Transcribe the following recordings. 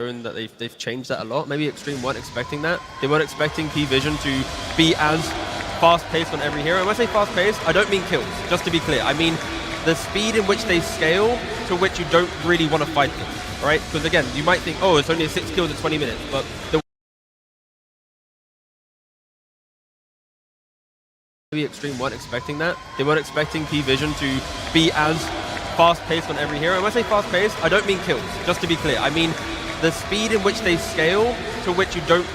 that they've changed that a lot. Maybe Xtreme weren't expecting that. They weren't expecting P-Vision to be as fast-paced on every hero. And when I say fast-paced, I don't mean kills, just to be clear. I mean the speed in which they scale to which you don't really want to fight them, right? Because again, you might think, oh, it's only 6 kills in 20 minutes, but maybe Xtreme weren't expecting that. They weren't expecting P-Vision to be as fast-paced on every hero. And when I say fast-paced, I don't mean kills, just to be clear. I mean the speed in which they scale to which you don't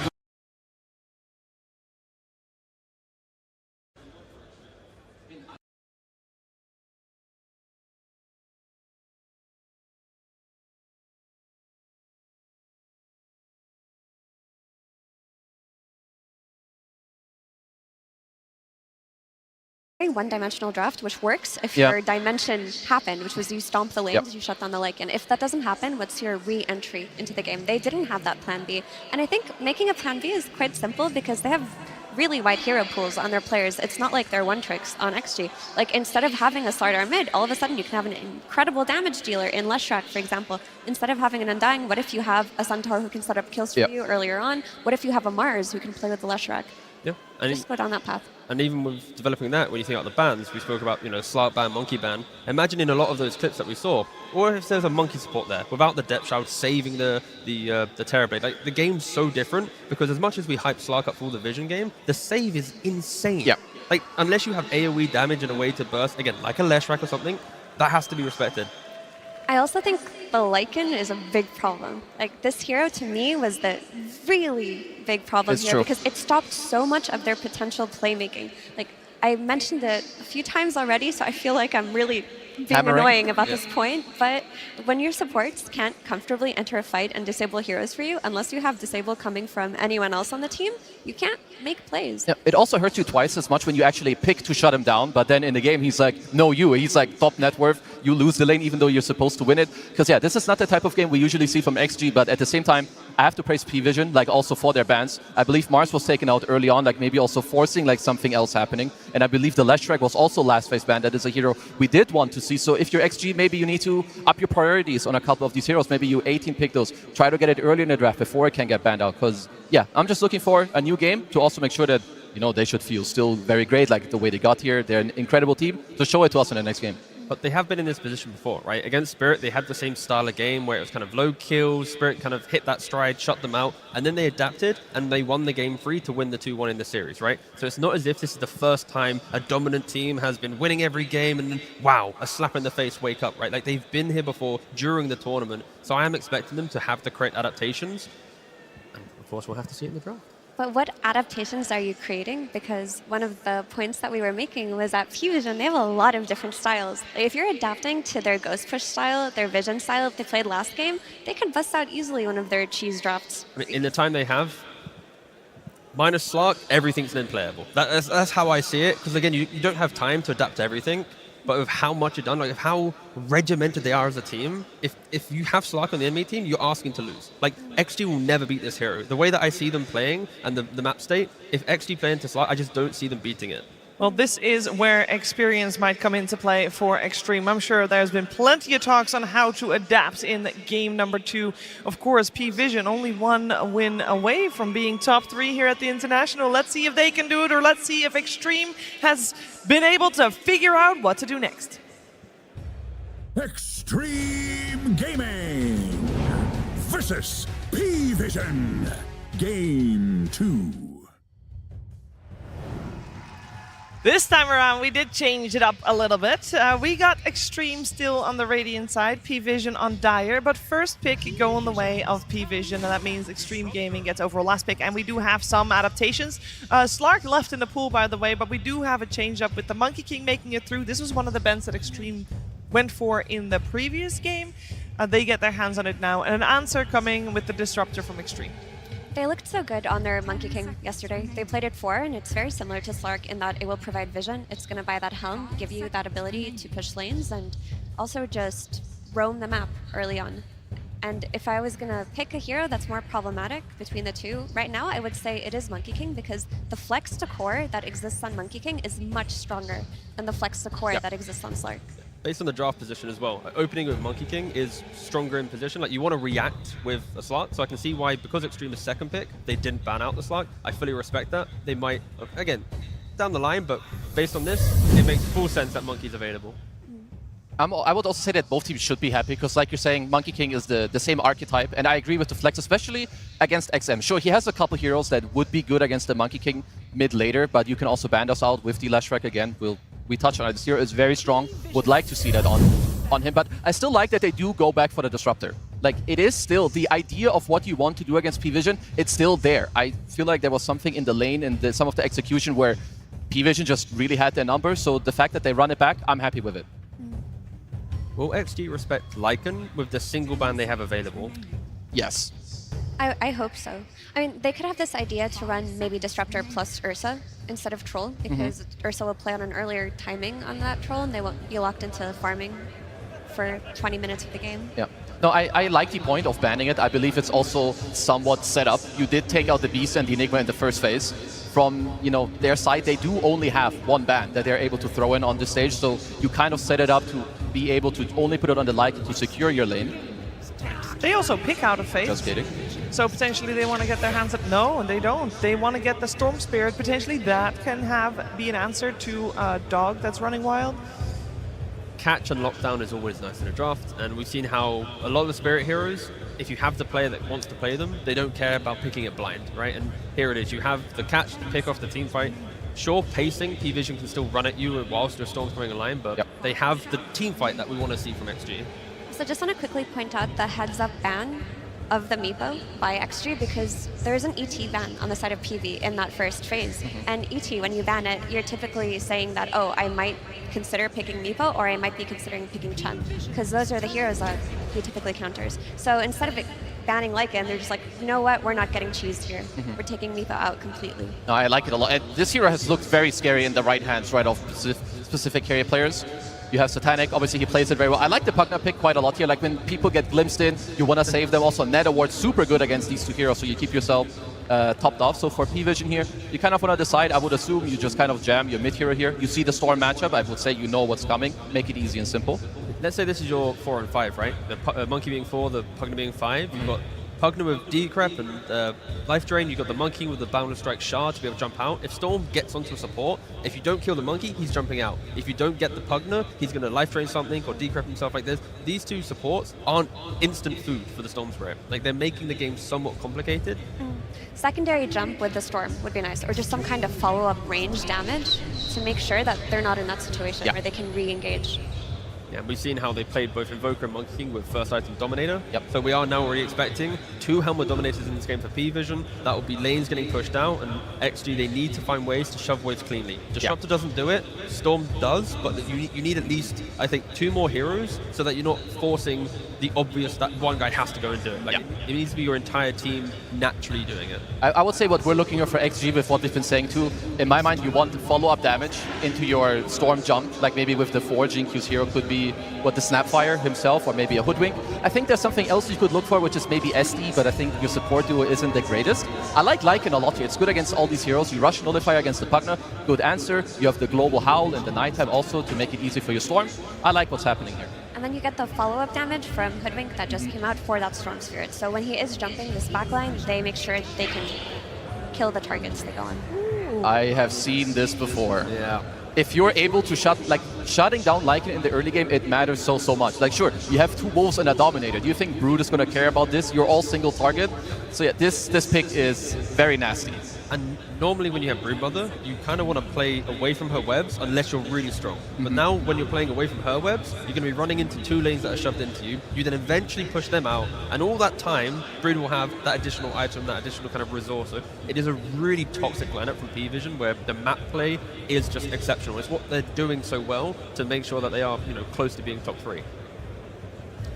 one-dimensional draft, which works if your dimension happened, which was you stomp the lanes, you shut down the Lycan. If that doesn't happen, what's your re-entry into the game? They didn't have that plan B. And I think making a plan B is quite simple because they have really wide hero pools on their players. It's not like they're one-tricks on XG. Like, instead of having a Slardar mid, all of a sudden you can have an incredible damage dealer in Leshrac, for example. Instead of having an Undying, what if you have a Centaur who can set up kills for you earlier on? What if you have a Mars who can play with the Leshrac? Yeah, and just go down that path. And even with developing that, when you think about the bans, we spoke about, Slark ban, Monkey ban. Imagine in a lot of those clips that we saw, or if there's a Monkey support there, without the Depth Shroud saving the Terrorblade. Like, the game's so different, because as much as we hype Slark up for the Vision game, the save is insane. Yeah. Like, unless you have AoE damage and a way to burst, again, like a Leshrac or something, that has to be respected. I also think the Lycan is a big problem. Like, this hero, to me, was the really big problem here because it stopped so much of their potential playmaking. Like, I mentioned it a few times already, so I feel like I'm really being annoying about this point, but when your supports can't comfortably enter a fight and disable heroes for you, unless you have disable coming from anyone else on the team, you can't make plays. Yeah, it also hurts you twice as much when you actually pick to shut him down, but then in the game he's like, no you, he's like top net worth, you lose the lane even though you're supposed to win it. Because yeah, this is not the type of game we usually see from XG, but at the same time, I have to praise P-Vision, like also for their bans. I believe Mars was taken out early on, like maybe also forcing like something else happening. And I believe the Leshrac was also last phase banned. That is a hero we did want to see. So if you're XG, maybe you need to up your priorities on a couple of these heroes. Maybe you 18 pick those. Try to get it early in the draft before it can get banned out. Because yeah, I'm just looking for a new game to also make sure that they should feel still very great, like the way they got here. They're an incredible team. So show it to us in the next game. But they have been in this position before, right? Against Spirit, they had the same style of game where it was kind of low kills, Spirit kind of hit that stride, shut them out, and then they adapted and they won the game free to win the 2-1 in the series, right? So it's not as if this is the first time a dominant team has been winning every game and then, wow, a slap in the face, wake up, right? Like, they've been here before during the tournament, so I am expecting them to have the correct adaptations, and of course we'll have to see it in the draft. But what adaptations are you creating? Because one of the points that we were making was that P-Vision, they have a lot of different styles. If you're adapting to their Ghost Push style, their Vision style that they played last game, they could bust out easily one of their cheese drafts. I mean, in the time they have, minus Slark, everything's then playable. That's how I see it, because again, you don't have time to adapt to everything, but with how much you've done, like how regimented they are as a team, if you have Slark on the enemy team, you're asking to lose. Like, XG will never beat this hero. The way that I see them playing and the map state, if XG play into Slark, I just don't see them beating it. Well, this is where experience might come into play for Xtreme. I'm sure there's been plenty of talks on how to adapt in game number 2. Of course, P-Vision only one win away from being top 3 here at the International. Let's see if they can do it, or let's see if Xtreme has been able to figure out what to do next. Xtreme Gaming versus P-Vision. Game 2. This time around, we did change it up a little bit. We got Xtreme still on the Radiant side, P-Vision on Dire, but first pick go on the way of P-Vision, and that means Xtreme Gaming gets overall last pick, and we do have some adaptations. Slark left in the pool, by the way, but we do have a change up with the Monkey King making it through. This was one of the bans that Xtreme went for in the previous game. They get their hands on it now, and an answer coming with the Disruptor from Xtreme. They looked so good on their Monkey King yesterday. They played it 4, and it's very similar to Slark in that it will provide vision. It's going to buy that helm, give you that ability to push lanes, and also just roam the map early on. And if I was going to pick a hero that's more problematic between the two, right now I would say it is Monkey King, because the flex to core that exists on Monkey King is much stronger than the flex to core that exists on Slark. based on the draft position as well, opening with Monkey King is stronger in position. Like, you want to react with a Slark, so I can see why, because Xtreme is second pick, they didn't ban out the Slark. I fully respect that. They might, again, down the line, but based on this, it makes full sense that Monkey's available. I would also say that both teams should be happy, because like you're saying, Monkey King is the same archetype, and I agree with the flex, especially against XM. Sure, he has a couple heroes that would be good against the Monkey King mid-later, but you can also band us out with the Lashrak again. We touch on it. This hero is very strong. Would like to see that on him, but I still like that they do go back for the Disruptor. Like, it is still the idea of what you want to do against P-Vision, it's still there. I feel like there was something in the lane and some of the execution where P-Vision just really had their number, so the fact that they run it back, I'm happy with it. Will XG respect Lycan with the single ban they have available? Yes. I hope so. I mean, they could have this idea to run maybe Disruptor plus Ursa instead of Troll, because Ursa will play on an earlier timing on that Troll, and they won't be locked into farming for 20 minutes of the game. Yeah. No, I like the point of banning it. I believe it's also somewhat set up. You did take out the Beast and the Enigma in the first phase. From their side, they do only have one ban that they're able to throw in on this stage, so you kind of set it up to be able to only put it on the Lycan to secure your lane. They also pick out a phase. Just kidding. So potentially they want to get their hands up. No, and they don't. They want to get the Storm Spirit. Potentially that can be an answer to a dog that's running wild. Catch and lockdown is always nice in a draft, and we've seen how a lot of the Spirit heroes, if you have the player that wants to play them, they don't care about picking it blind, right? And here it is, you have the catch to pick off the team fight. Sure, pacing, P-Vision can still run at you whilst your Storm's coming online, but they have the team fight that we want to see from XG. So just want to quickly point out the heads-up ban of the Meepo by XG, because there is an ET ban on the side of PV in that first phase. And ET, when you ban it, you're typically saying that, oh, I might consider picking Meepo, or I might be considering picking Chen, because those are the heroes that he typically counters. So instead of it banning Lycan, they're just like, you know what, we're not getting cheesed here. We're taking Meepo out completely. No, I like it a lot. And this hero has looked very scary in the right hands, right, of specific carry players. You have Satanic, obviously he plays it very well. I like the Pugna pick quite a lot here. Like, when people get glimpsed in, you want to save them. Also, Net Award, super good against these two heroes, so you keep yourself topped off. So for P-Vision here, you kind of want to decide. I would assume you just kind of jam your mid hero here. You see the Storm matchup, I would say you know what's coming. Make it easy and simple. Let's say this is your 4 and 5, right? The Monkey being 4, the Pugna being 5. You've got Pugna with Decrep and Life Drain. You've got the Monkey with the Boundless Strike Shard to be able to jump out. If Storm gets onto a support, if you don't kill the Monkey, he's jumping out. If you don't get the Pugna, he's going to Life Drain something or Decrep himself like this. These two supports aren't instant food for the Storm Spirit. Like, they're making the game somewhat complicated. Secondary jump with the Storm would be nice, or just some kind of follow-up range damage to make sure that they're not in that situation where they can re-engage. Yeah, we've seen how they played both Invoker and Monkey King with first item Dominator. So we are now already expecting 2 Helmet Dominators in this game for P-Vision. That will be lanes getting pushed out, and XG, they need to find ways to shove waves cleanly. Disruptor doesn't do it, Storm does, but you need at least, I think, 2 more heroes so that you're not forcing the obvious that one guy has to go and do it. Like, it needs to be your entire team naturally doing it. I would say what we're looking for XG with what they've been saying too, in my mind, you want follow-up damage into your Storm jump, like maybe with the 4 GQ's hero could be what the Snapfire himself, or maybe a Hoodwink. I think there's something else you could look for, which is maybe SD, but I think your support duo isn't the greatest. I like Lycan a lot here. It's good against all these heroes. You rush Nullifier against the Pugna, good answer. You have the Global Howl in the nighttime also to make it easy for your Storm. I like what's happening here. And then you get the follow-up damage from Hoodwink that just came out for that Storm Spirit. So when he is jumping this backline, they make sure they can kill the targets they go on. I have seen this before. Yeah. If you're able to shutting down Lycan in the early game, it matters so much. Like, sure, you have 2 Wolves and a Dominator. Do you think Brood is going to care about this? You're all single target. So yeah, this pick is very nasty. And normally when you have Broodmother, you kind of want to play away from her webs unless you're really strong. But now when you're playing away from her webs, you're going to be running into 2 lanes that are shoved into you. You then eventually push them out, and all that time, Brood will have that additional item, that additional kind of resource. So it is a really toxic lineup from P-Vision where the map play is just exceptional. It's what they're doing so well to make sure that they are, close to being top 3.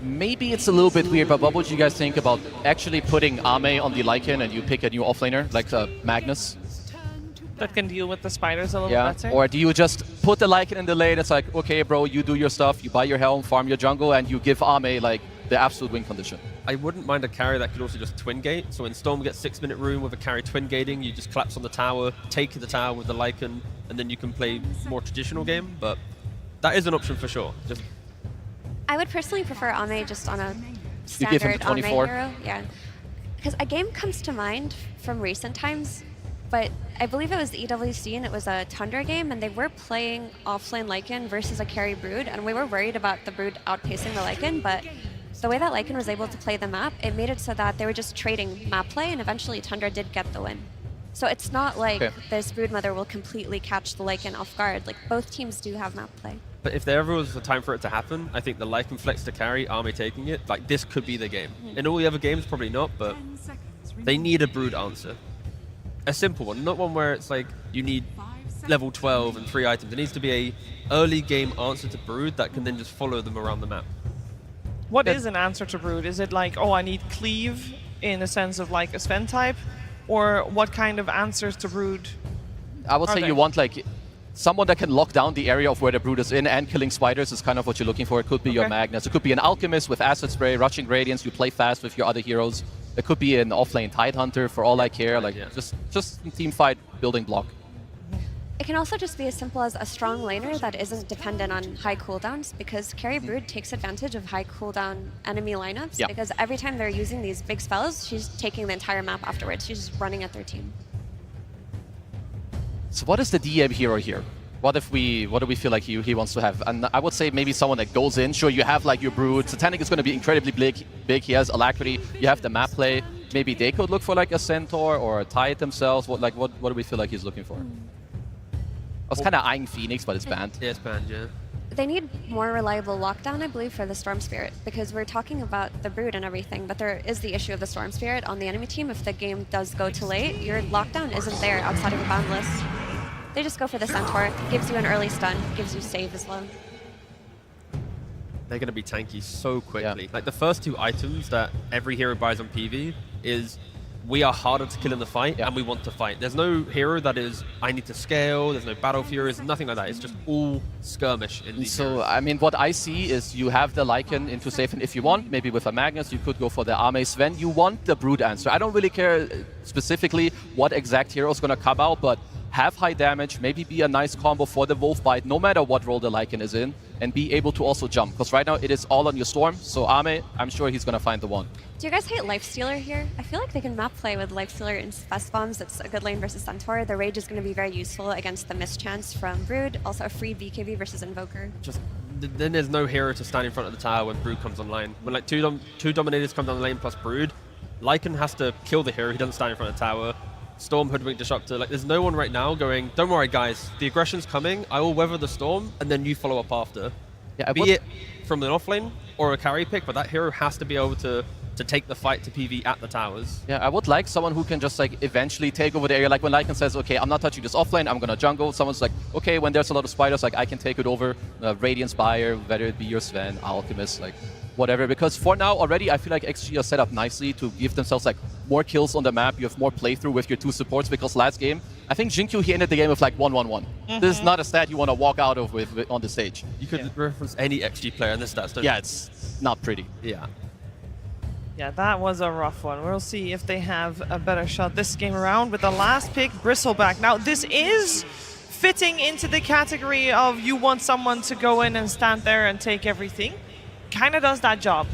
Maybe it's a little bit weird, but what would you guys think about actually putting Ame on the Lycan and you pick a new offlaner, like Magnus? That can deal with the spiders a little better. Or do you just put the Lycan in the lane, it's like, okay, bro, you do your stuff, you buy your helm, farm your jungle, and you give Ame, like, the absolute win condition? I wouldn't mind a carry that could also just twin gate. So when Storm gets 6-minute room with a carry twin gating, you just collapse on the tower, take the tower with the Lycan, and then you can play more traditional game. But that is an option for sure. Just I would personally prefer Ame just on a You give him standard the Ame 24? hero. Yeah. Because a game comes to mind from recent times, but I believe it was the EWC and it was a Tundra game, and they were playing offlane Lycan versus a carry Brood, and we were worried about the Brood outpacing the Lycan, but the way that Lycan was able to play the map, it made it so that they were just trading map play, and eventually Tundra did get the win. So it's not like this Brood Mother will completely catch the Lycan off guard. Like, both teams do have map play. But if there ever was a time for it to happen, I think the Lycan flex to carry, Army taking it, like this could be the game. In all the other games, probably not, but they need a Brood answer. A simple one, not one where it's like you need level 12 and 3 items. It needs to be a early game answer to Brood that can then just follow them around the map. What is an answer to Brood? Is it like, oh, I need cleave in a sense of like a Sven type? Or what kind of answers to Brood? I would say you want like someone that can lock down the area of where the Brood is in, and killing spiders is kind of what you're looking for. It could be your Magnus. It could be an Alchemist with Acid Spray, Rushing Radiance. You play fast with your other heroes. It could be an offlane Tidehunter for all I care. Like just team fight building block. It can also just be as simple as a strong laner that isn't dependent on high cooldowns, because Carry Brood takes advantage of high cooldown enemy lineups, because every time they're using these big spells, she's taking the entire map afterwards. She's just running at their team. So what is the DM hero here? What do we feel like he wants to have? And I would say maybe someone that goes in. Sure, you have like your Brood. Satanic is going to be incredibly big. He has Alacrity. You have the map play. Maybe they could look for like a Centaur or a Tide themselves. What do we feel like he's looking for? I was kind of eyeing Phoenix, but it's banned. Yeah, it's banned, yeah. They need more reliable lockdown, I believe, for the Storm Spirit, because we're talking about the Brood and everything, but there is the issue of the Storm Spirit on the enemy team. If the game does go too late, your lockdown isn't there outside of a boundless. They just go for the Centaur. Gives you an early stun, gives you save as well. They're going to be tanky so quickly. Like the first 2 items that every hero buys on PV is we are harder to kill in the fight and we want to fight. There's no hero that is, I need to scale, there's no battle furies, nothing like that. It's just all skirmish in these heroes. I mean, what I see is you have the Lycan into safe, and if you want, maybe with a Magnus, you could go for the Ame Sven. You want the Brood answer. I don't really care specifically what exact hero is going to come out, but have high damage, maybe be a nice combo for the Wolf Bite, no matter what role the Lycan is in, and be able to also jump. Because right now it is all on your Storm, so Ame, I'm sure he's going to find the one. Do you guys hate Lifestealer here? I feel like they can map play with Lifestealer and Fest Bombs. That's a good lane versus Centaur. The Rage is going to be very useful against the mischance from Brood. Also a free BKB versus Invoker. Then there's no hero to stand in front of the tower when Brood comes online. When like two Dominators come down the lane plus Brood, Lycan has to kill the hero. He doesn't stand in front of the tower. Storm, Hoodwink, Disruptor. Like, there's no one right now going, don't worry, guys. The aggression's coming. I will weather the storm, and then you follow up after. Yeah, be it from an offlane or a carry pick, but that hero has to be able to take the fight to PV at the towers. Yeah, I would like someone who can just like eventually take over the area. Like when Lycan says, okay, I'm not touching this offlane, I'm gonna jungle. Someone's like, okay, when there's a lot of spiders, like I can take it over. Radiant Spire, whether it be your Sven, Alchemist, like whatever. Because for now already, I feel like XG are set up nicely to give themselves like more kills on the map. You have more playthrough with your 2 supports, because last game, I think Jinkyu, he ended the game with like 1-1-1. This is not a stat you want to walk out of with on the stage. You could reference any XG player in this stats, don't you? Yeah, it's not pretty. Yeah. Yeah, that was a rough one. We'll see if they have a better shot this game around with the last pick, Bristleback. Now, this is fitting into the category of you want someone to go in and stand there and take everything. Kind of does that job.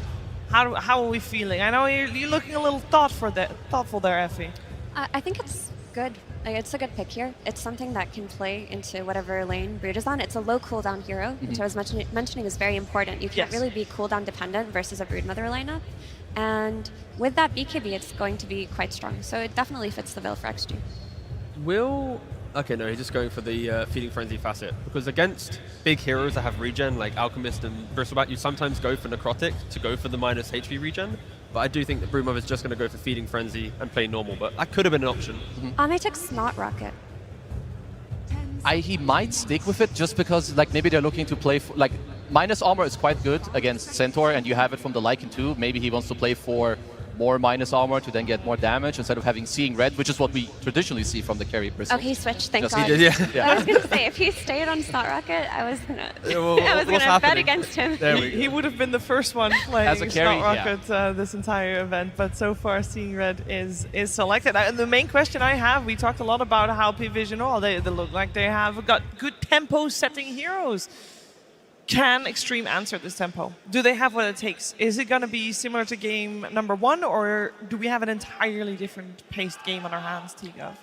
How are we feeling? I know you're looking a little thoughtful there, Effie. I think it's good. Like, it's a good pick here. It's something that can play into whatever lane Brood is on. It's a low cooldown hero, which I was mentioning is very important. You can't really be cooldown dependent versus a Brood Mother lineup. And with that BKB, it's going to be quite strong. So it definitely fits the bill for XG. Okay, no, he's just going for the Feeding Frenzy facet. Because against big heroes that have regen, like Alchemist and Bristleback, you sometimes go for Necrotic to go for the minus HP regen. But I do think that Broodmother is just going to go for Feeding Frenzy and play normal. But that could have been an option. Ame took Snot Rocket. He might stick with it just because like maybe they're looking to play for, like minus armor is quite good against Centaur, and you have it from the Lycan too. Maybe he wants to play for more minus armor to then get more damage instead of having Seeing Red, which is what we traditionally see from the carry Bristol. Oh, he switched, thank God. He did, yeah. I was going to say, if he stayed on Snot Rocket, I was going to bet against him. He would have been the first one playing As a carry, Snot Rocket this entire event, but so far Seeing Red is selected. And the main question I have, we talked a lot about how P-Vision, they look like they have got good tempo setting heroes. Can Xtreme answer this tempo? Do they have what it takes? Is it going to be similar to game number 1, or do we have an entirely different paced game on our hands, T-Gov?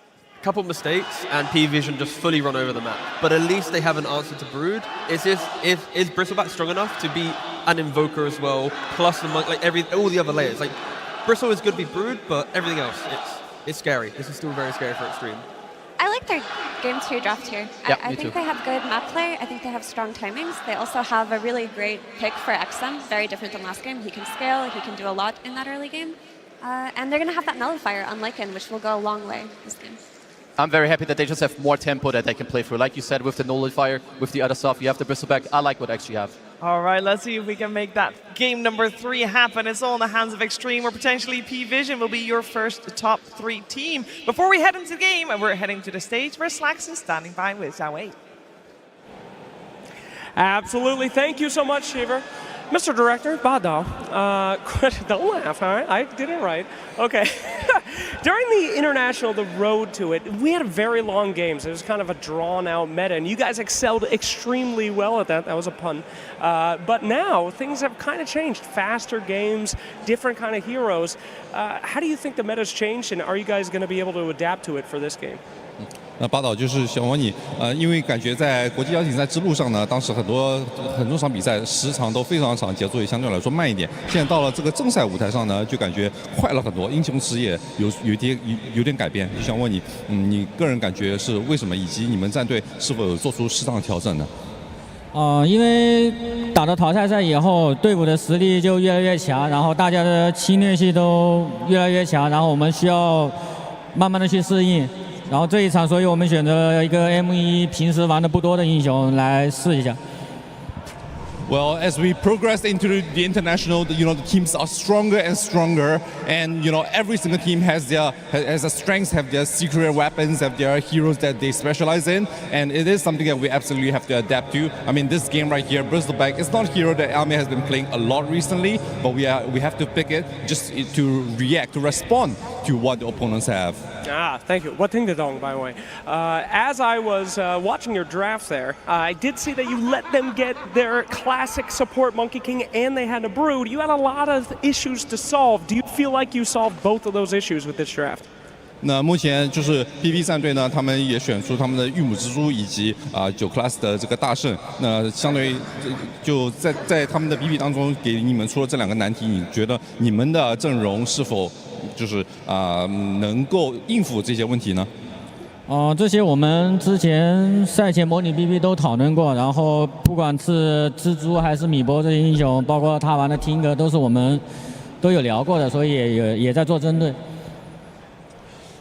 Couple mistakes and P-Vision just fully run over the map. But at least they have an answer to Brood. Is Bristleback strong enough to be an Invoker as well, plus the all the other layers? Like Bristle is good to be Brood, but everything else, it's scary. This is still very scary for Xtreme. I like their game 2 draft here. Yeah, I think they have good map play. I think they have strong timings. They also have a really great pick for XM, very different than last game. He can scale, he can do a lot in that early game. And they're going to have that Nullifier on Lycan, which will go a long way this game. I'm very happy that they just have more tempo that they can play through. Like you said, with the Nullifier, with the other stuff, you have the Bristleback. I like what XG have. All right, let's see if we can make that game number 3 happen. It's all in the hands of Xtreme, or potentially P-Vision will be your first top 3 team. Before we head into the game, we're heading to the stage where Slax is standing by with Xiao. Absolutely. Thank you so much, Shiver. Mr. Director, Badao, don't laugh, all right? I did it right. Okay. During the international, the road to it, we had very long games. It was kind of a drawn-out meta, and you guys excelled extremely well at that. That was a pun. But now, things have kind of changed. Faster games, different kind of heroes. How do you think the meta's changed, and are you guys going to be able to adapt to it for this game? 八岛就是想问你，因为感觉在国际邀请赛之路上呢，当时很多场比赛时长都非常长，节奏也相对来说慢一点。现在到了这个正赛舞台上呢，就感觉快了很多，英雄池也有点改变。就想问你，你个人感觉是为什么，以及你们战队是否有做出适当的调整呢？因为打到淘汰赛以后，队伍的实力就越来越强，然后大家的侵略性都越来越强，然后我们需要慢慢的去适应。然后这一场，所以我们选择一个 M1平时玩的不多的英雄来试一下。Well, as we progress into the international, the teams are stronger and stronger, and every single team has their strengths, have their secret weapons, have their heroes that they specialize in, and it is something that we absolutely have to adapt to. I mean, this game right here, Bristleback, it's not a hero that Alme has been playing a lot recently, but we have to pick it just to react, to respond to what the opponents have. Thank you. What thing did by the way? As I was watching your draft there, I did see that you let them get their classic support Monkey King, and they had a Brood. You had a lot of issues to solve. Do you feel like you solved both of those issues with this draft? 那目前就是 PV 战队呢，他们也选出他们的玉母蜘蛛以及9 class 的这个大圣。那相对于就在他们的 PV 当中，给你们出了这2个难题，你觉得你们的阵容是否就是能够应付这些问题呢？这些我们之前赛前模拟 BB 都讨论过，然后不管是蜘蛛还是米波这些英雄，包括他玩的听歌，都是我们都有聊过的，所以也在做针对。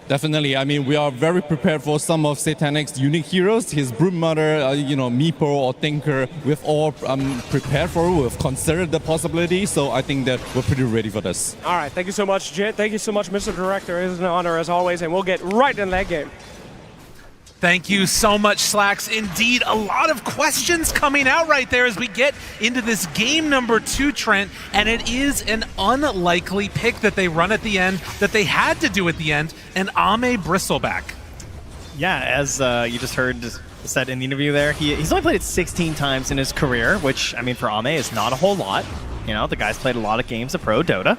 Definitely, I mean, we are very prepared for some of Satanic's unique heroes. His Broodmother, Meepo or Thinker, we've all prepared for it. We've considered the possibility, so I think that we're pretty ready for this. All right, thank you so much, Jit. Thank you so much, Mr. Director. It is an honor as always, and we'll get right in that game. Thank you so much, Slacks. Indeed, a lot of questions coming out right there as we get into this game number 2, Trent, and it is an unlikely pick that they run at the end, that they had to do at the end, an Ame Bristleback. Yeah, as you just heard said in the interview there, he's only played it 16 times in his career, which, I mean, for Ame is not a whole lot. The guy's played a lot of games of Pro Dota.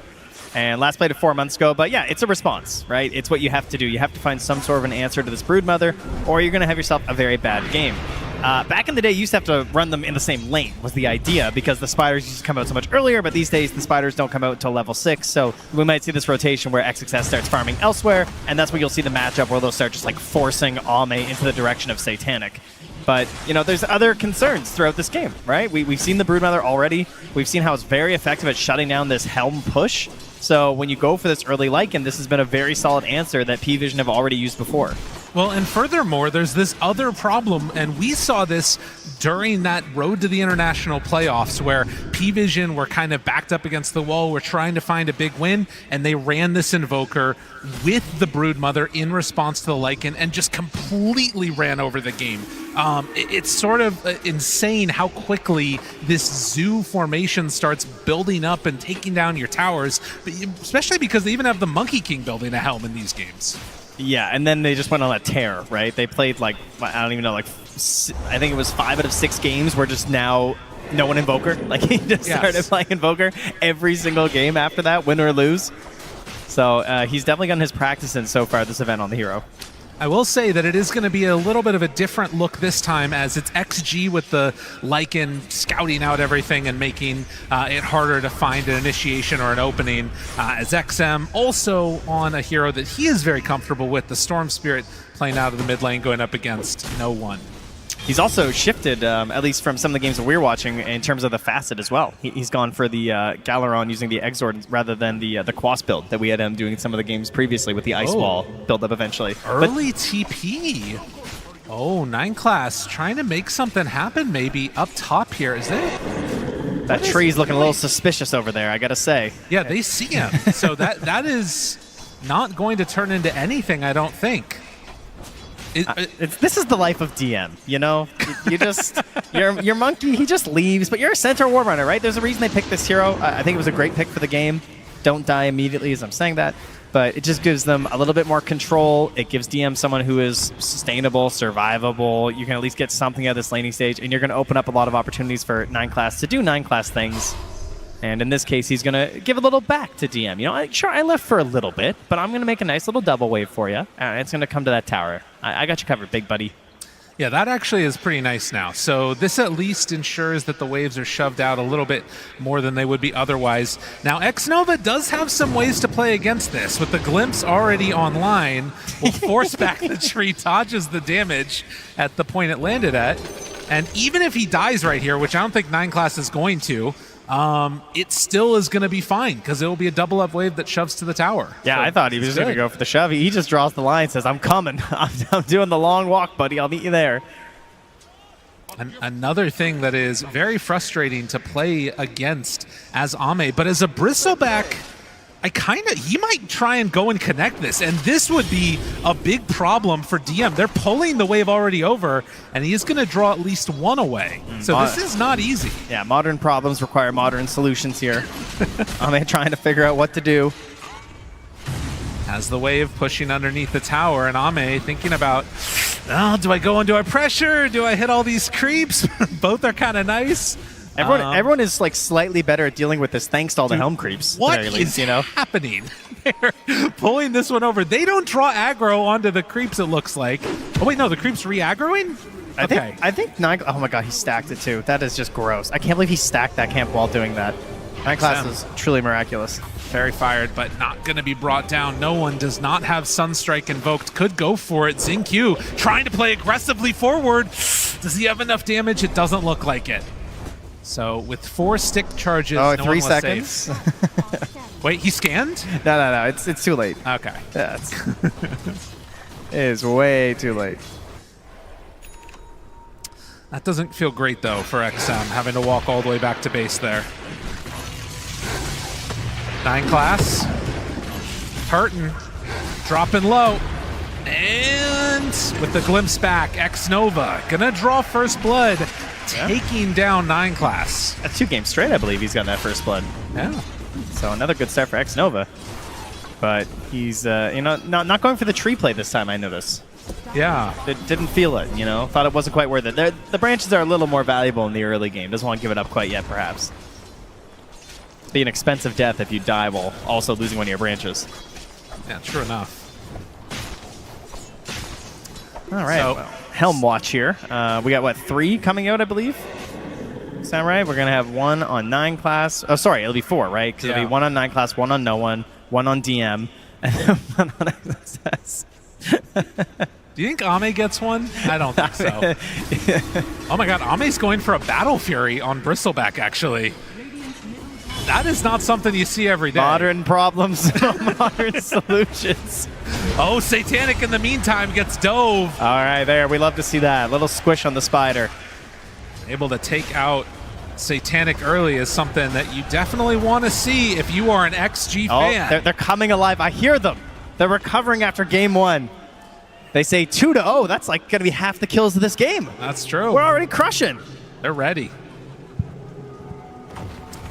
And last played it 4 months ago, but yeah, it's a response, right? It's what you have to do. You have to find some sort of an answer to this Broodmother, or you're going to have yourself a very bad game. Back in the day, you used to have to run them in the same lane, was the idea, because the spiders used to come out so much earlier, but these days the spiders don't come out until level 6, so we might see this rotation where XXS starts farming elsewhere, and that's where you'll see the matchup where they'll start just like forcing Ame into the direction of Satanic. But, there's other concerns throughout this game, right? We've seen the Broodmother already. We've seen how it's very effective at shutting down this Helm push. So when you go for this early Lycan, this has been a very solid answer that P-Vision have already used before. Well, and furthermore, there's this other problem, and we saw this during that road to the international playoffs where P-Vision were kind of backed up against the wall, were trying to find a big win, and they ran this Invoker with the Broodmother in response to the Lycan and just completely ran over the game. It's sort of insane how quickly this zoo formation starts building up and taking down your towers, especially because they even have the Monkey King building a helm in these games. Yeah, and then they just went on a tear, right? They played like, I don't even know, like, I think it was 5 out of 6 games were just now no one Invoker. Like, he just started playing Invoker every single game after that, win or lose. So he's definitely gotten his practice in so far this event on the hero. I will say that it is going to be a little bit of a different look this time, as it's XG with the Lycan scouting out everything and making it harder to find an initiation or an opening, as XM also on a hero that he is very comfortable with, the Storm Spirit, playing out of the mid lane, going up against no one. He's also shifted, at least from some of the games that we're watching, in terms of the facet as well. He's gone for the Galaron using the Exord rather than the Quas build that we had him doing some of the games previously with the Ice Wall build up eventually. Early TP. Oh, 9 class trying to make something happen maybe up top here. Is it? That tree's looking a little suspicious over there, I gotta say. Yeah, they see him. So that is not going to turn into anything, I don't think. This is the life of DM, you know? You just, your monkey, he just leaves, but you're a center war runner, right? There's a reason they picked this hero. I think it was a great pick for the game. Don't die immediately as I'm saying that, but it just gives them a little bit more control. It gives DM someone who is sustainable, survivable. You can at least get something out of this laning stage, and you're going to open up a lot of opportunities for 9 class to do 9 class things. And in this case, he's going to give a little back to DM. You know, sure, I left for a little bit, but I'm going to make a nice little double wave for you. And it's going to come to that tower. I got you covered, big buddy. Yeah, that actually is pretty nice now. So this at least ensures that the waves are shoved out a little bit more than they would be otherwise. Now, Xnova does have some ways to play against this. With the Glimpse already online, will force back the tree, dodges the damage at the point it landed at. And even if he dies right here, which I don't think 9 class is going to, it still is going to be fine because it will be a double up wave that shoves to the tower. Yeah, so I thought he was going to go for the shove. He just draws the line, says, I'm coming. I'm doing the long walk, buddy. I'll meet you there. Another thing that is very frustrating to play against as Ame, but as a bristleback, he might try and go and connect this, and this would be a big problem for DM. They're pulling the wave already over, and he's going to draw at least one away. So this is not easy. Yeah, modern problems require modern solutions here. I'm trying to figure out what to do. As the wave pushing underneath the tower, and Ame thinking about, oh, do I go into a pressure? Do I hit all these creeps? Both are kind of nice. Everyone is like slightly better at dealing with this thanks to all the helm creeps. What is happening? They're pulling this one over. They don't draw aggro onto the creeps, it looks like. Oh wait, no, the creeps re-aggroing? I think 9. Oh my god, he stacked it too. That is just gross. I can't believe he stacked that camp while doing that. 9 class is truly miraculous. Very fired, but not going to be brought down. No one does not have Sunstrike invoked. Could go for it. Xingqiu trying to play aggressively forward. Does he have enough damage? It doesn't look like it. So with 4 stick charges, no 3 one was seconds. safe. Wait, he scanned? No. It's too late. Okay. Yeah, it is way too late. That doesn't feel great though for XM, having to walk all the way back to base there. 9 class, hurting, dropping low, and with the glimpse back, Xnova gonna draw first blood, taking down 9 class. That's 2 games straight, I believe he's gotten that first blood. Yeah. So another good start for Xnova, but he's not going for the tree play this time. I noticed. Yeah. It didn't feel it. Thought it wasn't quite worth it. The branches are a little more valuable in the early game. Doesn't want to give it up quite yet, perhaps. Be an expensive death if you die while also losing one of your branches. Yeah, true enough. All right, so, well, Helm Watch here. We got, what, 3 coming out, I believe? Is that right? We're going to have 1 on 9 class. Oh, sorry, it'll be 4, right? Because it'll be 1 on 9 class, 1 on no one, 1 on DM, and then 1 on XSS. Do you think Ame gets one? I don't think so. Oh my god, Ame's going for a Battle Fury on Bristleback, actually. That is not something you see every day. Modern problems, modern solutions. Oh, Satanic in the meantime gets dove. All right, there. We love to see that. Little squish on the spider. Able to take out Satanic early is something that you definitely want to see if you are an XG fan. They're coming alive. I hear them. They're recovering after game 1. They say 2-0. That's like going to be half the kills of this game. That's true. We're already crushing. They're ready.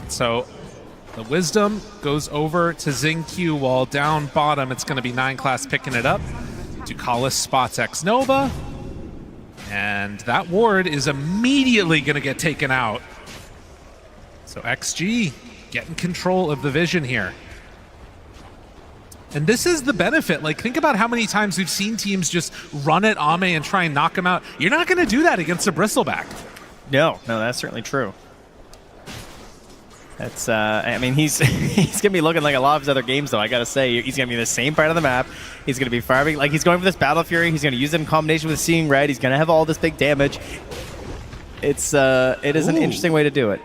So the Wisdom goes over to Xingqiu, while down bottom it's going to be 9 class picking it up. Ducalis spots Xnova, and that ward is immediately going to get taken out So XG getting control of the vision here. And this is the benefit. Like, think about how many times we've seen teams just run at Ame and try and knock him out. You're not going to do that against a Bristleback. No, that's certainly true. That's, I mean, he's he's going to be looking like a lot of his other games, though, I got to say. He's going to be in the same part of the map. He's going to be firing, like, he's going for this Battle Fury. He's going to use it in combination with Seeing Red. He's going to have all this big damage. It is an interesting way to do it.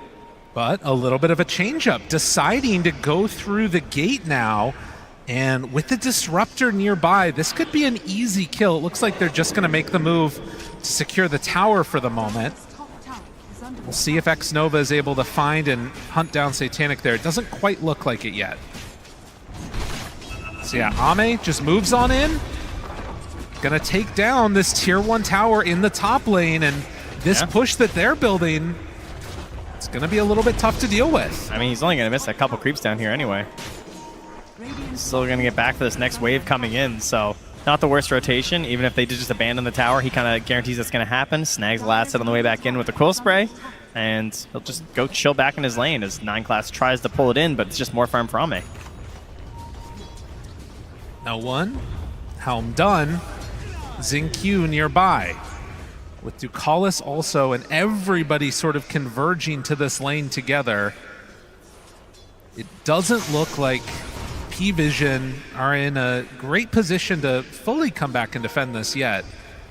But a little bit of a change-up, deciding to go through the gate now. And with the Disruptor nearby, this could be an easy kill. It looks like they're just going to make the move to secure the tower for the moment. We'll see if X-Nova is able to find and hunt down Satanic there. It doesn't quite look like it yet. So yeah, Ame just moves on in. Gonna take down this tier 1 tower in the top lane, and this push that they're building, it's gonna be a little bit tough to deal with. I mean, he's only gonna miss a couple creeps down here anyway. Still gonna get back for this next wave coming in, so not the worst rotation. Even if they did just abandon the tower, he kind of guarantees that's gonna happen. Snags the last set on the way back in with the Quill Spray, and he'll just go chill back in his lane as 9 Class tries to pull it in, but it's just more farm for Ame. No one. Helm done. Xingqiu nearby. With Ducalis also, and everybody sort of converging to this lane together. It doesn't look like P-Vision are in a great position to fully come back and defend this yet.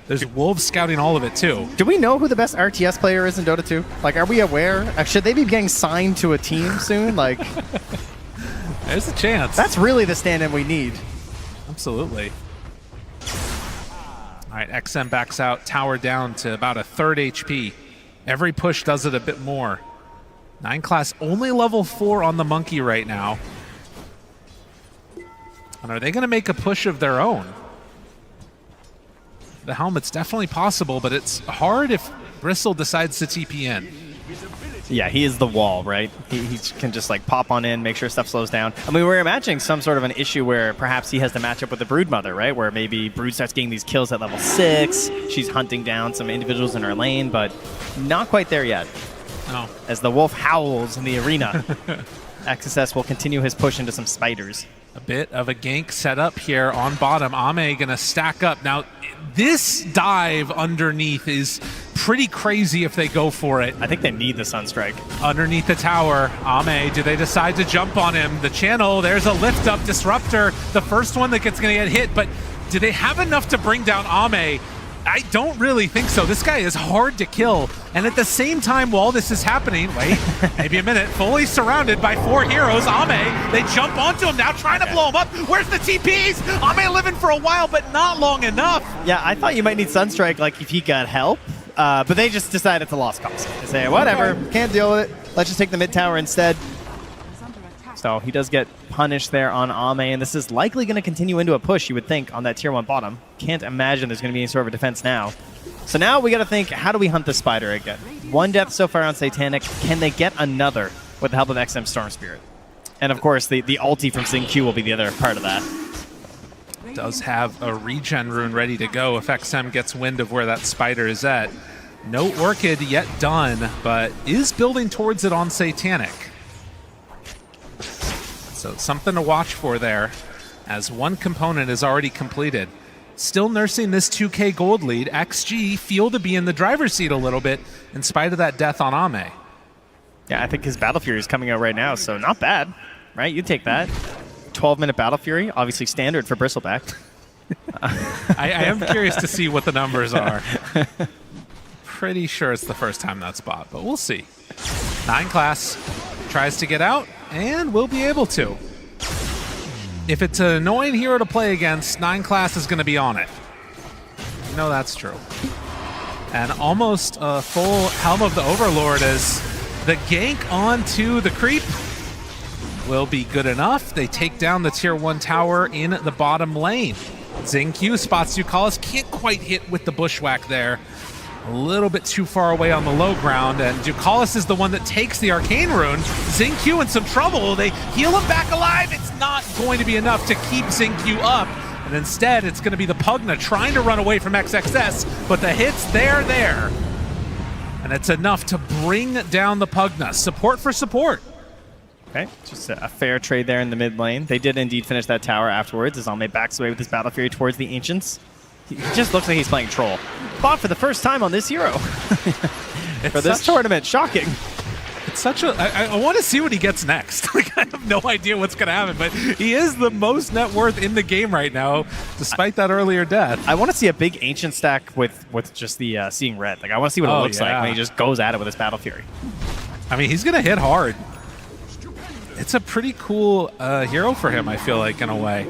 There's Wolves scouting all of it too. Do we know who the best RTS player is in Dota 2? Like, are we aware? Should they be getting signed to a team soon? Like, there's a chance. That's really the stand-in we need. Absolutely. All right, XM backs out, tower down to about a third HP. Every push does it a bit more. 9 Class only level 4 on the Monkey right now. And are they going to make a push of their own? The Helmet's definitely possible, but it's hard if Bristle decides to TP in. Yeah, he is the wall, right? He can just like pop on in, make sure stuff slows down. I mean, we're imagining some sort of an issue where perhaps he has to match up with the Broodmother, right? Where maybe Brood starts getting these kills at level 6. She's hunting down some individuals in her lane, but not quite there yet. No. As the wolf howls in the arena, XSS will continue his push into some spiders. A bit of a gank set up here on bottom. Ame gonna stack up. Now, this dive underneath is pretty crazy if they go for it. I think they need the Sunstrike. Underneath the tower, Ame, do they decide to jump on him? The channel, there's a lift up Disruptor, the first one that gets gonna get hit, but do they have enough to bring down Ame? I don't really think so. This guy is hard to kill. And at the same time, while this is happening, wait, maybe a minute, fully surrounded by 4 heroes, Ame, they jump onto him now, trying to blow him up. Where's the TPs? Ame living for a while, but not long enough. Yeah, I thought you might need Sunstrike, like, if he got help. But they just decided it's a lost cause. They say, whatever, can't deal with it. Let's just take the mid tower instead. So he does get punished there on Ame, and this is likely going to continue into a push, you would think, on that tier 1 bottom. Can't imagine there's going to be any sort of a defense now. So now we got to think, how do we hunt the spider again? 1 death so far on Satanic. Can they get another with the help of XM Storm Spirit? And of course, the ulti from Xingqiu will be the other part of that. Does have a regen rune ready to go if XM gets wind of where that spider is at. No Orchid yet done, but is building towards it on Satanic. So something to watch for there, as 1 component is already completed. Still nursing this 2K gold lead. XG feel to be in the driver's seat a little bit in spite of that death on Ame. Yeah, I think his Battle Fury is coming out right now, so not bad, right? You take that. 12-minute Battle Fury, obviously standard for Bristleback. I am curious to see what the numbers are. Pretty sure it's the first time that's bought, but we'll see. 9 Class tries to get out, and will be able to. If it's an annoying hero to play against, 9 Class is going to be on it. You know that's true. And almost a full Helm of the Overlord as the gank onto the creep will be good enough. They take down the tier 1 tower in the bottom lane. Xingqiu spots Ducalis, can't quite hit with the bushwhack there. A little bit too far away on the low ground, and Ducalis is the one that takes the Arcane Rune. Xingqiu in some trouble. They heal him back alive. It's not going to be enough to keep Xingqiu up, and instead it's going to be the Pugna trying to run away from XXS, but the hits, they're there. and it's enough to bring down the Pugna. Support for support. Okay, just a fair trade there in the mid lane. They did indeed finish that tower afterwards as Ame backs away with his Battle Fury towards the Ancients. He just looks like he's playing Troll. Bought for the first time on this hero. For this tournament, shocking. It's such a... I want to see what he gets next. Like, I have no idea what's going to happen, but he is the most net worth in the game right now, despite that earlier death. I want to see a big Ancient stack with just the Seeing Red. Like, I want to see what it looks like when he just goes at it with his Battle Fury. I mean, he's going to hit hard. It's a pretty cool hero for him, I feel like, in a way.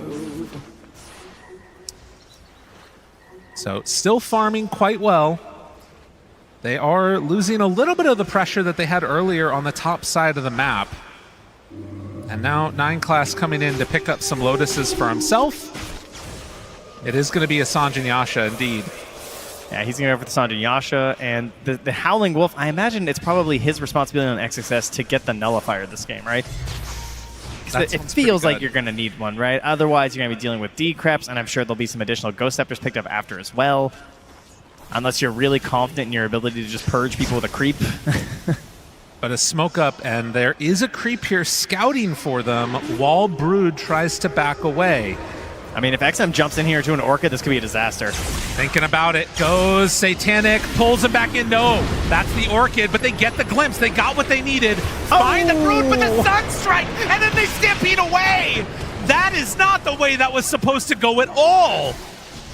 So, still farming quite well. They are losing a little bit of the pressure that they had earlier on the top side of the map. And now 9class coming in to pick up some Lotuses for himself. It is going to be a Sanjin Yasha, indeed. Yeah, he's going to go for the Sanjin Yasha, and the Howling Wolf, I imagine it's probably his responsibility on XXS to get the Nullifier this game, right? It feels like you're going to need one, right? Otherwise, you're going to be dealing with D-Creps, and I'm sure there'll be some additional Ghost Scepters picked up after as well. Unless you're really confident in your ability to just purge people with a creep. But a smoke up, and there is a creep here scouting for them while Brood tries to back away. I mean, if XM jumps in here to an Orchid, this could be a disaster. Thinking about it, goes Satanic, pulls him back in. No, that's the Orchid, but they get the glimpse. They got what they needed. Find the Brood with the Sunstrike, and then they stampede away. That is not the way that was supposed to go at all.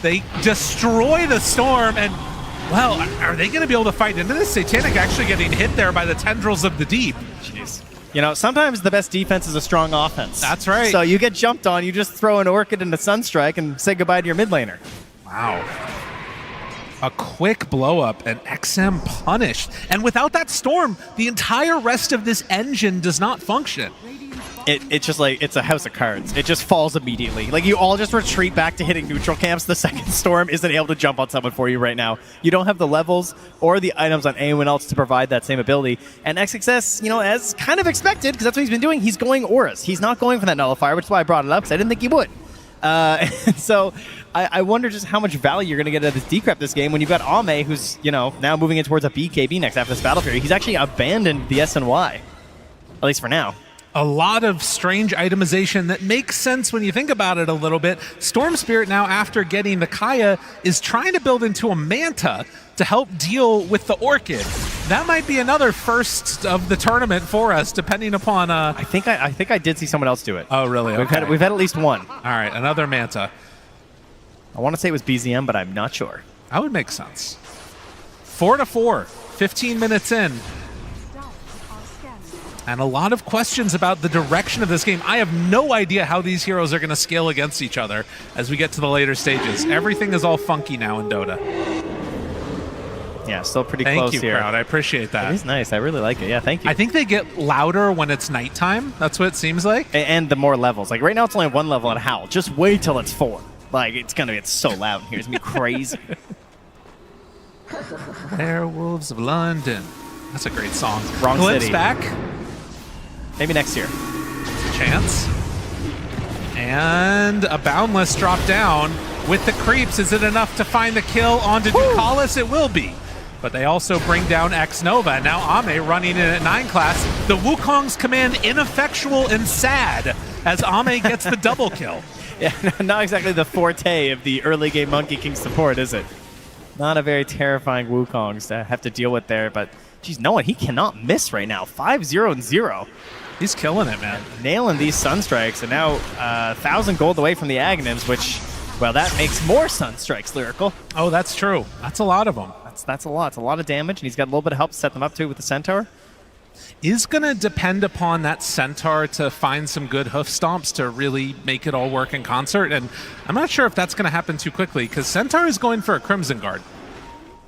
They destroy the Storm, and, well, are they going to be able to fight into this? Satanic actually getting hit there by the Tendrils of the Deep. Jeez. You know, sometimes the best defense is a strong offense. That's right. So you get jumped on, you just throw an Orchid into Sunstrike and say goodbye to your mid laner. Wow. A quick blow up and XM punished. And without that Storm, the entire rest of this engine does not function. It's just like, it's a house of cards. It just falls immediately. Like, you all just retreat back to hitting neutral camps. The second Storm isn't able to jump on someone for you right now. You don't have the levels or the items on anyone else to provide that same ability. And XXS, you know, as kind of expected, because that's what he's been doing, he's going Auras. He's not going for that Nullifier, which is why I brought it up, because I didn't think he would. So I wonder just how much value you're going to get out of this Decrep this game when you've got Ame, who's, you know, now moving in towards a BKB next after this Battle Fury. He's actually abandoned the SNY, at least for now. A lot of strange itemization that makes sense when you think about it a little bit. Storm Spirit now, after getting the Kaya, is trying to build into a Manta to help deal with the Orchid. That might be another first of the tournament for us, depending upon... I think I did see someone else do it. Oh, really? Okay. We've had at least one. All right, another Manta. I want to say it was BZM, but I'm not sure. That would make sense. 4-4, 15 minutes in. And a lot of questions about the direction of this game. I have no idea how these heroes are going to scale against each other as we get to the later stages. Everything is all funky now in Dota. Yeah, still pretty close close here. Thank you, crowd. I appreciate that. It is nice. I really like it. Yeah, thank you. I think they get louder when it's nighttime. That's what it seems like. And the more levels. Like, right now it's only 1 level at Howl. Just wait till it's 4. Like, it's going to get so loud in here. It's going to be crazy. Werewolves of London. That's a great song. Wrong Glimpse city. back. Maybe next year. Chance. And a Boundless drop down with the creeps. Is it enough to find the kill onto Ducalis? It will be. But they also bring down X-Nova. Now Ame running in at 9class. The Wukong's command ineffectual and sad as Ame gets the double kill. Yeah, not exactly the forte of the early game Monkey King support, is it? Not a very terrifying Wukongs to have to deal with there, but geez, no one, he cannot miss right now. 5-0-0. He's killing it, man. Nailing these Sunstrikes, and now 1,000 gold away from the Aghanims, which, well, that makes more Sunstrikes, Lyrical. Oh, that's true. That's a lot of them. That's a lot. It's a lot of damage, and he's got a little bit of help to set them up, too, with the Centaur. Is going to depend upon that Centaur to find some good hoof stomps to really make it all work in concert, and I'm not sure if that's going to happen too quickly, because Centaur is going for a Crimson Guard.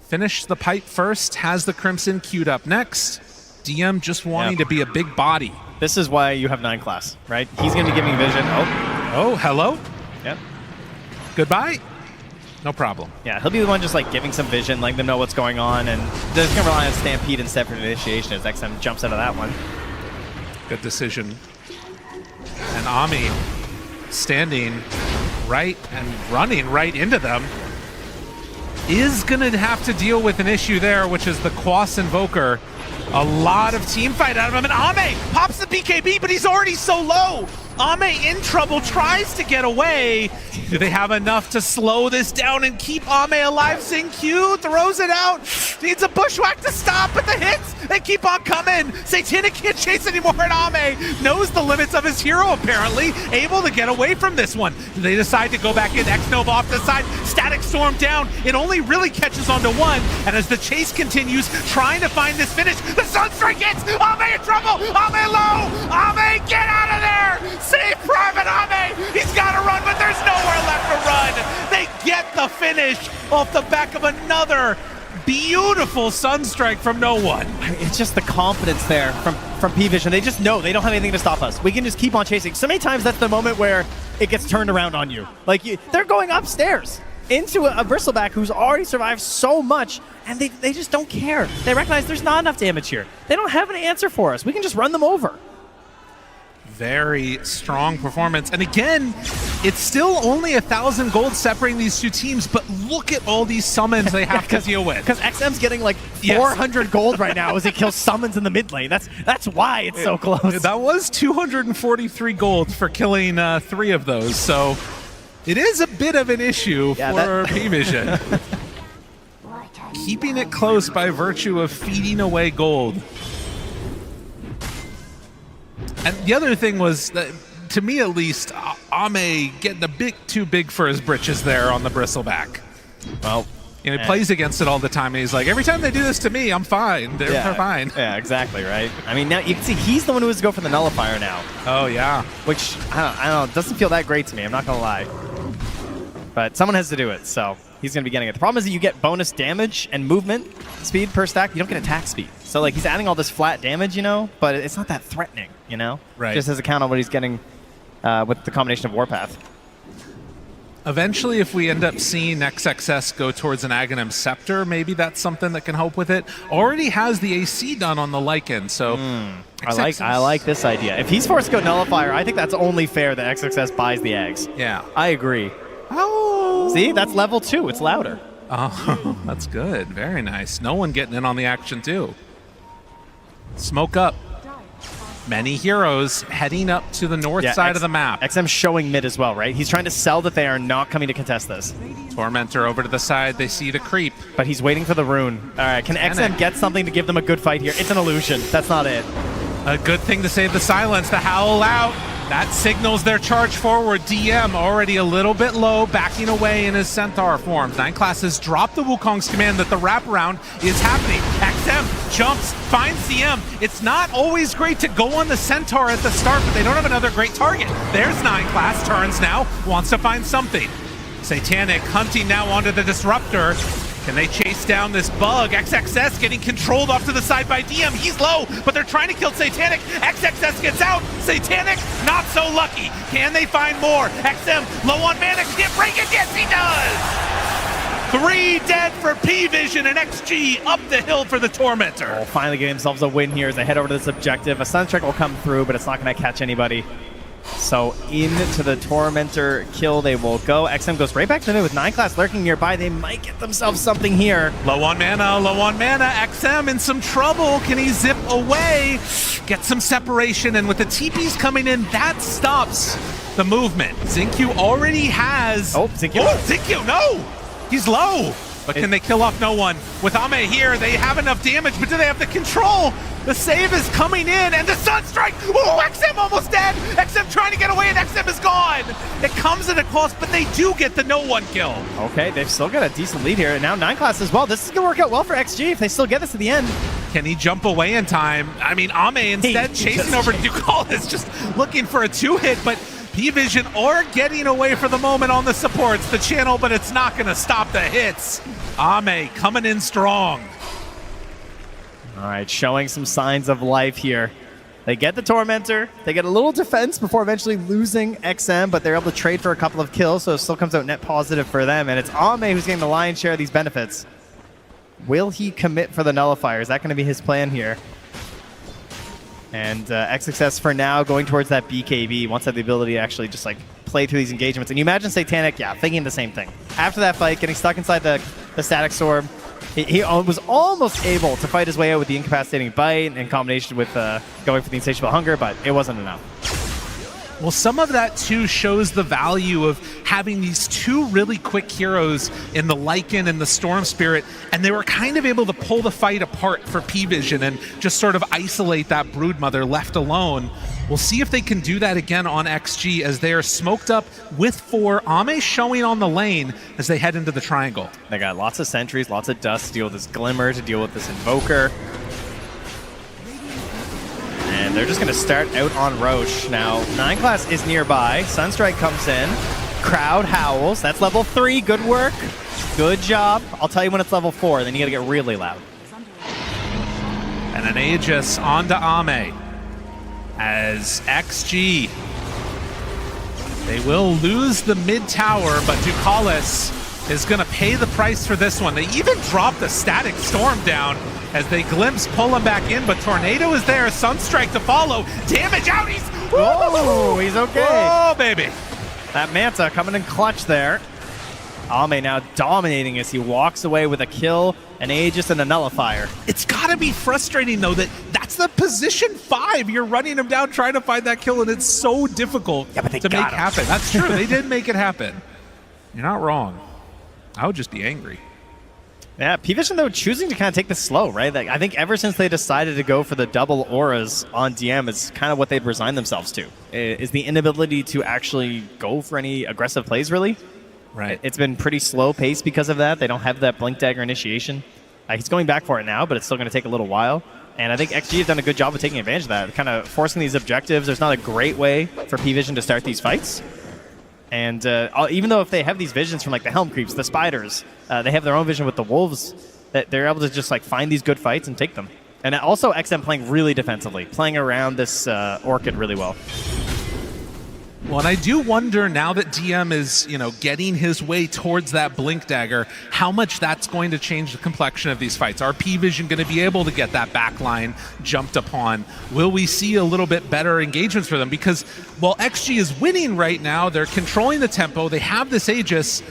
Finish the pipe first, has the Crimson queued up next. DM just wanting to be a big body. This is why you have 9class, right? He's going to be giving vision. Oh, hello? Yep. Goodbye? No problem. Yeah, he'll be the one just like giving some vision, letting them know what's going on, and just going to rely on Stampede instead for initiation as XM jumps out of that one. Good decision. And Ami standing right and running right into them. is going to have to deal with an issue there, which is the Quas Invoker. A lot of team fight out of him, and Ame pops the BKB, but he's already so low. Ame in trouble, tries to get away. Do they have enough to slow this down and keep Ame alive? Q throws it out. Needs a bushwhack to stop, but the hits, they keep on coming. Satanic can't chase anymore, and Ame knows the limits of his hero, apparently. Able to get away from this one. They decide to go back in. X-Nova off the side. Static Storm down. It only really catches onto one, and as the chase continues, trying to find this finish, the Sunstrike hits! Ame in trouble! Ame low! Ame, get out of there! Save Private Ame! He's got to run, but there's nowhere left to run! They get the finish off the back of another beautiful Sunstrike from no one. It's just the confidence there from P-Vision. They just know they don't have anything to stop us. We can just keep on chasing. So many times that's the moment where it gets turned around on you. Like, they're going upstairs into a Bristleback who's already survived so much, and they just don't care. They recognize there's not enough damage here. They don't have an answer for us. We can just run them over. Very strong performance. And again, it's still only 1,000 gold separating these two teams, but look at all these summons they have to deal with. Because XM's getting like 400 gold right now as he kills summons in the mid lane. That's why it's so close. That was 243 gold for killing 3 of those, so it is a bit of an issue for P-Vision. Keeping it close by virtue of feeding away gold. And the other thing was, that, to me at least, Ame getting a bit too big for his britches there on the Bristleback. Well, you know, he plays against it all the time, and he's like, every time they do this to me, I'm fine. They're fine. Yeah, exactly, right? I mean, now you can see he's the one who has to go for the Nullifier now. Oh, yeah. Which, I don't know, doesn't feel that great to me, I'm not going to lie. But someone has to do it, so he's going to be getting it. The problem is that you get bonus damage and movement speed per stack. You don't get attack speed. So, like, he's adding all this flat damage, you know, but it's not that threatening, you know? Right. Just as a count on what he's getting with the combination of Warpath. Eventually, if we end up seeing XXS go towards an Aghanim Scepter, maybe that's something that can help with it. Already has the AC done on the Lycan, so... I like this idea. If he's forced to go Nullifier, I think that's only fair that XXS buys the eggs. Yeah. I agree. Oh! See, that's level 2. It's louder. Oh, that's good. Very nice. No one getting in on the action, too. Smoke up. Many heroes heading up to the north side of the map. XM's showing mid as well, right? He's trying to sell that they are not coming to contest this. Tormentor over to the side. They see the creep. But he's waiting for the rune. All right, can XM get something to give them a good fight here? It's an illusion. That's not it. A good thing to save the silence. The howl out. That signals their charge forward. DM already a little bit low, backing away in his Centaur forms. 9 classes drop the Wukong's command that the wraparound is happening. XM jumps, finds CM. It's not always great to go on the Centaur at the start, but they don't have another great target. There's 9 class, turns now, wants to find something. Satanic hunting now onto the Disruptor. Can they chase down this bug? XXS getting controlled off to the side by DM. He's low, but they're trying to kill Satanic. XXS gets out. Satanic, not so lucky. Can they find more? XM low on mana. Can't break it. Yes, he does. 3 dead for P-Vision, and XG up the hill for the Tormentor. Oh, finally getting themselves a win here as they head over to this objective. A Sunstrike will come through, but it's not going to catch anybody. So into the Tormentor kill they will go. XM goes right back to the mid with 9 class lurking nearby. They might get themselves something here. Low on mana, low on mana. XM in some trouble. Can he zip away? Get some separation, and with the TPs coming in, that stops the movement. Xingqiu already has... Oh, Xingqiu. Oh, Xingqiu, no! He's low. But can they kill off no one? With Ame here, they have enough damage, but do they have the control? The save is coming in, and the Sunstrike! Oh, XM almost dead! XM trying to get away, and XM is gone! It comes at a cost, but they do get the no-one kill. Okay, they've still got a decent lead here, and now 9 class as well. This is going to work out well for XG if they still get this to the end. Can he jump away in time? I mean, Ame instead chasing over Ducal is just looking for a 2-hit, but P-Vision are getting away for the moment on the supports, the channel, but it's not going to stop the hits. Ame coming in strong. All right, showing some signs of life here. They get the Tormentor. They get a little defense before eventually losing XM, but they're able to trade for a couple of kills, so it still comes out net positive for them. And it's Ame who's getting the lion's share of these benefits. Will he commit for the Nullifier? Is that going to be his plan here? And XXS for now going towards that BKB. Wants to have the ability to actually just like play through these engagements. And you imagine Satanic, thinking the same thing. After that fight, getting stuck inside the the Static Storm. He was almost able to fight his way out with the Incapacitating Bite in combination with going for the Insatiable Hunger, but it wasn't enough. Well, some of that too shows the value of having these two really quick heroes in the Lycan and the Storm Spirit, and they were kind of able to pull the fight apart for P-Vision and just sort of isolate that Broodmother left alone. We'll see if they can do that again on XG as they are smoked up with 4. Ame showing on the lane as they head into the triangle. They got lots of sentries, lots of dust to deal with this Glimmer, to deal with this Invoker. And they're just going to start out on Roche. Now, 9 class is nearby. Sunstrike comes in. Crowd howls. That's level 3. Good work. Good job. I'll tell you when it's level 4. Then you got to get really loud. And an Aegis onto Ame as XG. They will lose the mid tower, but Ducalis is going to pay the price for this one. They even drop the Static Storm down as they glimpse, pull him back in, but Tornado is there. Sunstrike to follow. Damage out. Oh, he's okay. Oh, baby. That Manta coming in clutch there. Ame now dominating as he walks away with a kill, an Aegis, and a Nullifier. It's got to be frustrating, though, that that's the position 5. You're running him down, trying to find that kill, and it's so difficult to make happen. That's true. They did make it happen. You're not wrong. I would just be angry. Yeah, P-Vision, though, choosing to kind of take this slow, right? Like, I think ever since they decided to go for the double auras on DM, it's kind of what they've resigned themselves to, is the inability to actually go for any aggressive plays, really. Right. It's been pretty slow pace because of that. They don't have that Blink Dagger initiation. He's going back for it now, but it's still going to take a little while. And I think XG have done a good job of taking advantage of that, kind of forcing these objectives. There's not a great way for P-Vision to start these fights. And even though if they have these visions from like the Helm Creeps, the Spiders, they have their own vision with the Wolves, that they're able to just like find these good fights and take them. And also XM playing really defensively, playing around this Orchid really well. Well, and I do wonder now that DM is, getting his way towards that Blink Dagger, how much that's going to change the complexion of these fights. Are P-Vision going to be able to get that backline jumped upon? Will we see a little bit better engagements for them? Because while XG is winning right now, they're controlling the tempo, they have this Aegis,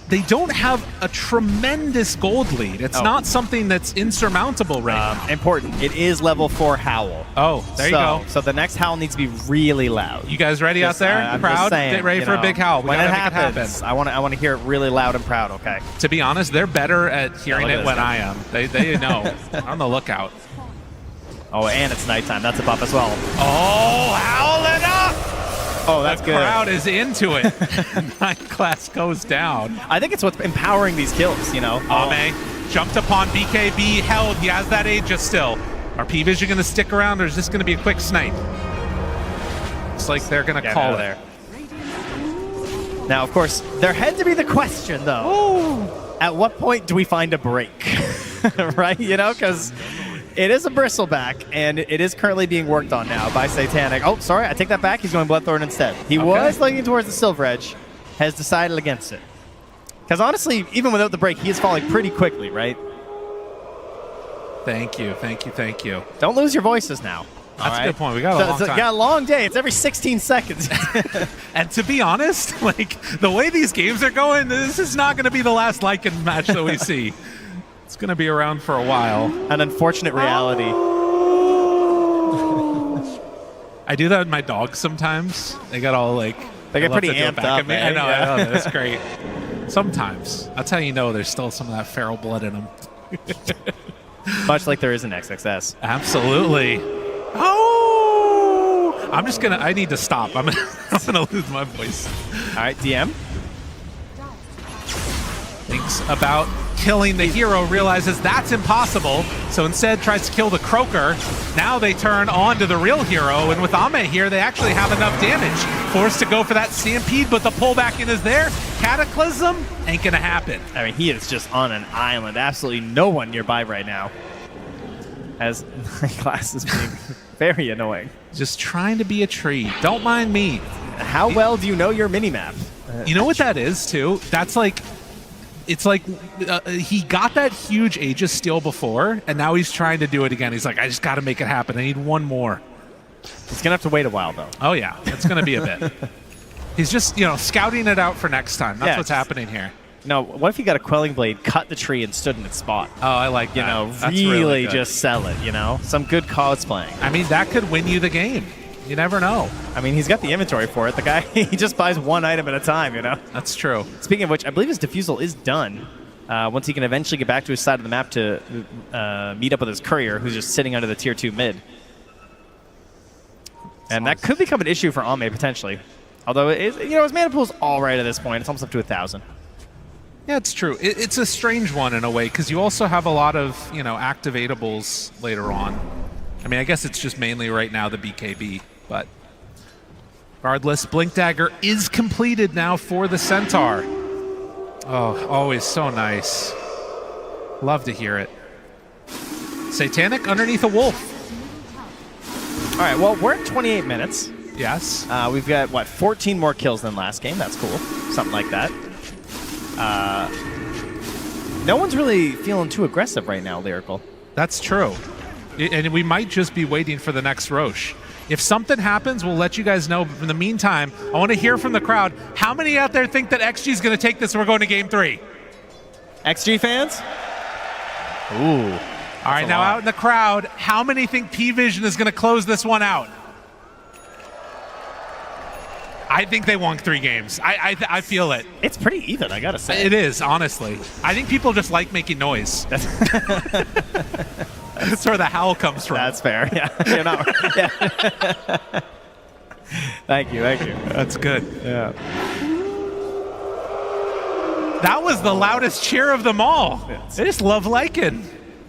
they don't have a tremendous gold lead. It's not something that's insurmountable right now. Important. It is level 4 Howl. Oh, there you go. So the next Howl needs to be really loud. You guys ready out there? I'm Proud? just saying, Get ready for a big Howl. When it happens, I want to hear it really loud and proud, okay? To be honest, they're better at hearing it when I am. They know. On the lookout. Oh, and it's nighttime. That's a buff as well. Oh, howl it up! Oh, that's good. The crowd is into it. 9 class goes down. I think it's what's empowering these kills, Ame jumped upon BKB, held. He has that Aegis still. Are P-Vision going to stick around, or is this going to be a quick snipe? Looks like they're going to call it. There. Now, of course, there had to be the question, though. Ooh. At what point do we find a break? Right? Because it is a bristleback, and it is currently being worked on now by Satanic. Oh, sorry, I take that back. He's going Bloodthorn instead. He was leaning towards the Silver Edge, has decided against it. Because honestly, even without the break, he is falling pretty quickly, right? Thank you, thank you, thank you. Don't lose your voices now. That's a good point. We got a long time. Got a long day. It's every 16 seconds. And to be honest, the way these games are going, this is not going to be the last Lycan match that we see. It's going to be around for a while. An unfortunate reality. I do that with my dogs sometimes. They get all they get pretty amped up. I know. That's great. Sometimes. That's how you know there's still some of that feral blood in them. Much like there is in XXS. Absolutely. Oh! I need to stop. I'm gonna lose my voice. All right, DM. Thinks about killing the hero, realizes that's impossible, so instead tries to kill the Croaker. Now they turn on to the real hero, and with Ame here, they actually have enough damage. Forced to go for that Stampede, but the pullback in is there. Cataclysm ain't gonna happen. I mean, he is just on an island. Absolutely no one nearby right now. As 9 class is being very annoying. Just trying to be a tree. Don't mind me. How well do you know your minimap? You know what that is, too? That's it's like he got that huge Aegis steal before, and now he's trying to do it again. He's like, I just got to make it happen. I need one more. He's going to have to wait a while, though. Oh, yeah. It's going to be a bit. He's just, scouting it out for next time. That's what's happening here. No, what if you got a Quelling Blade, cut the tree, and stood in its spot? Oh, I like that. You know, That's really good. just sell it, you know? Some good cosplaying. I mean, that could win you the game. You never know. I mean, he's got the inventory for it. The guy, he just buys one item at a time, you know? That's true. Speaking of which, I believe his defusal is done. Once he can eventually get back to his side of the map to meet up with his courier, who's just sitting under the tier 2 mid. And that could become an issue for Ame, potentially. Although, his mana pool's all right at this point. It's almost up to 1,000. Yeah, it's true. It's a strange one in a way, because you also have a lot of, activatables later on. I mean, I guess it's just mainly right now the BKB, but regardless, Blink Dagger is completed now for the Centaur. Oh, always so nice. Love to hear it. Satanic underneath a wolf. All right, well, we're at 28 minutes. Yes. We've got, 14 more kills than last game. That's cool. Something like that. No one's really feeling too aggressive right now, Lyrical. That's true. And we might just be waiting for the next Roche. If something happens, we'll let you guys know. In the meantime, I want to hear from the crowd. How many out there think that XG is going to take this and we're going to game 3? XG fans? Ooh. All right, now out in the crowd, how many think P-Vision is going to close this one out? I think they won 3 games. I feel it. It's pretty even, I gotta say. It is, honestly. I think people just like making noise. That's where the howl comes from. That's fair. Yeah. You're not, yeah. Thank you. That's good. Yeah. That was the loudest cheer of them all. They just love Lycan.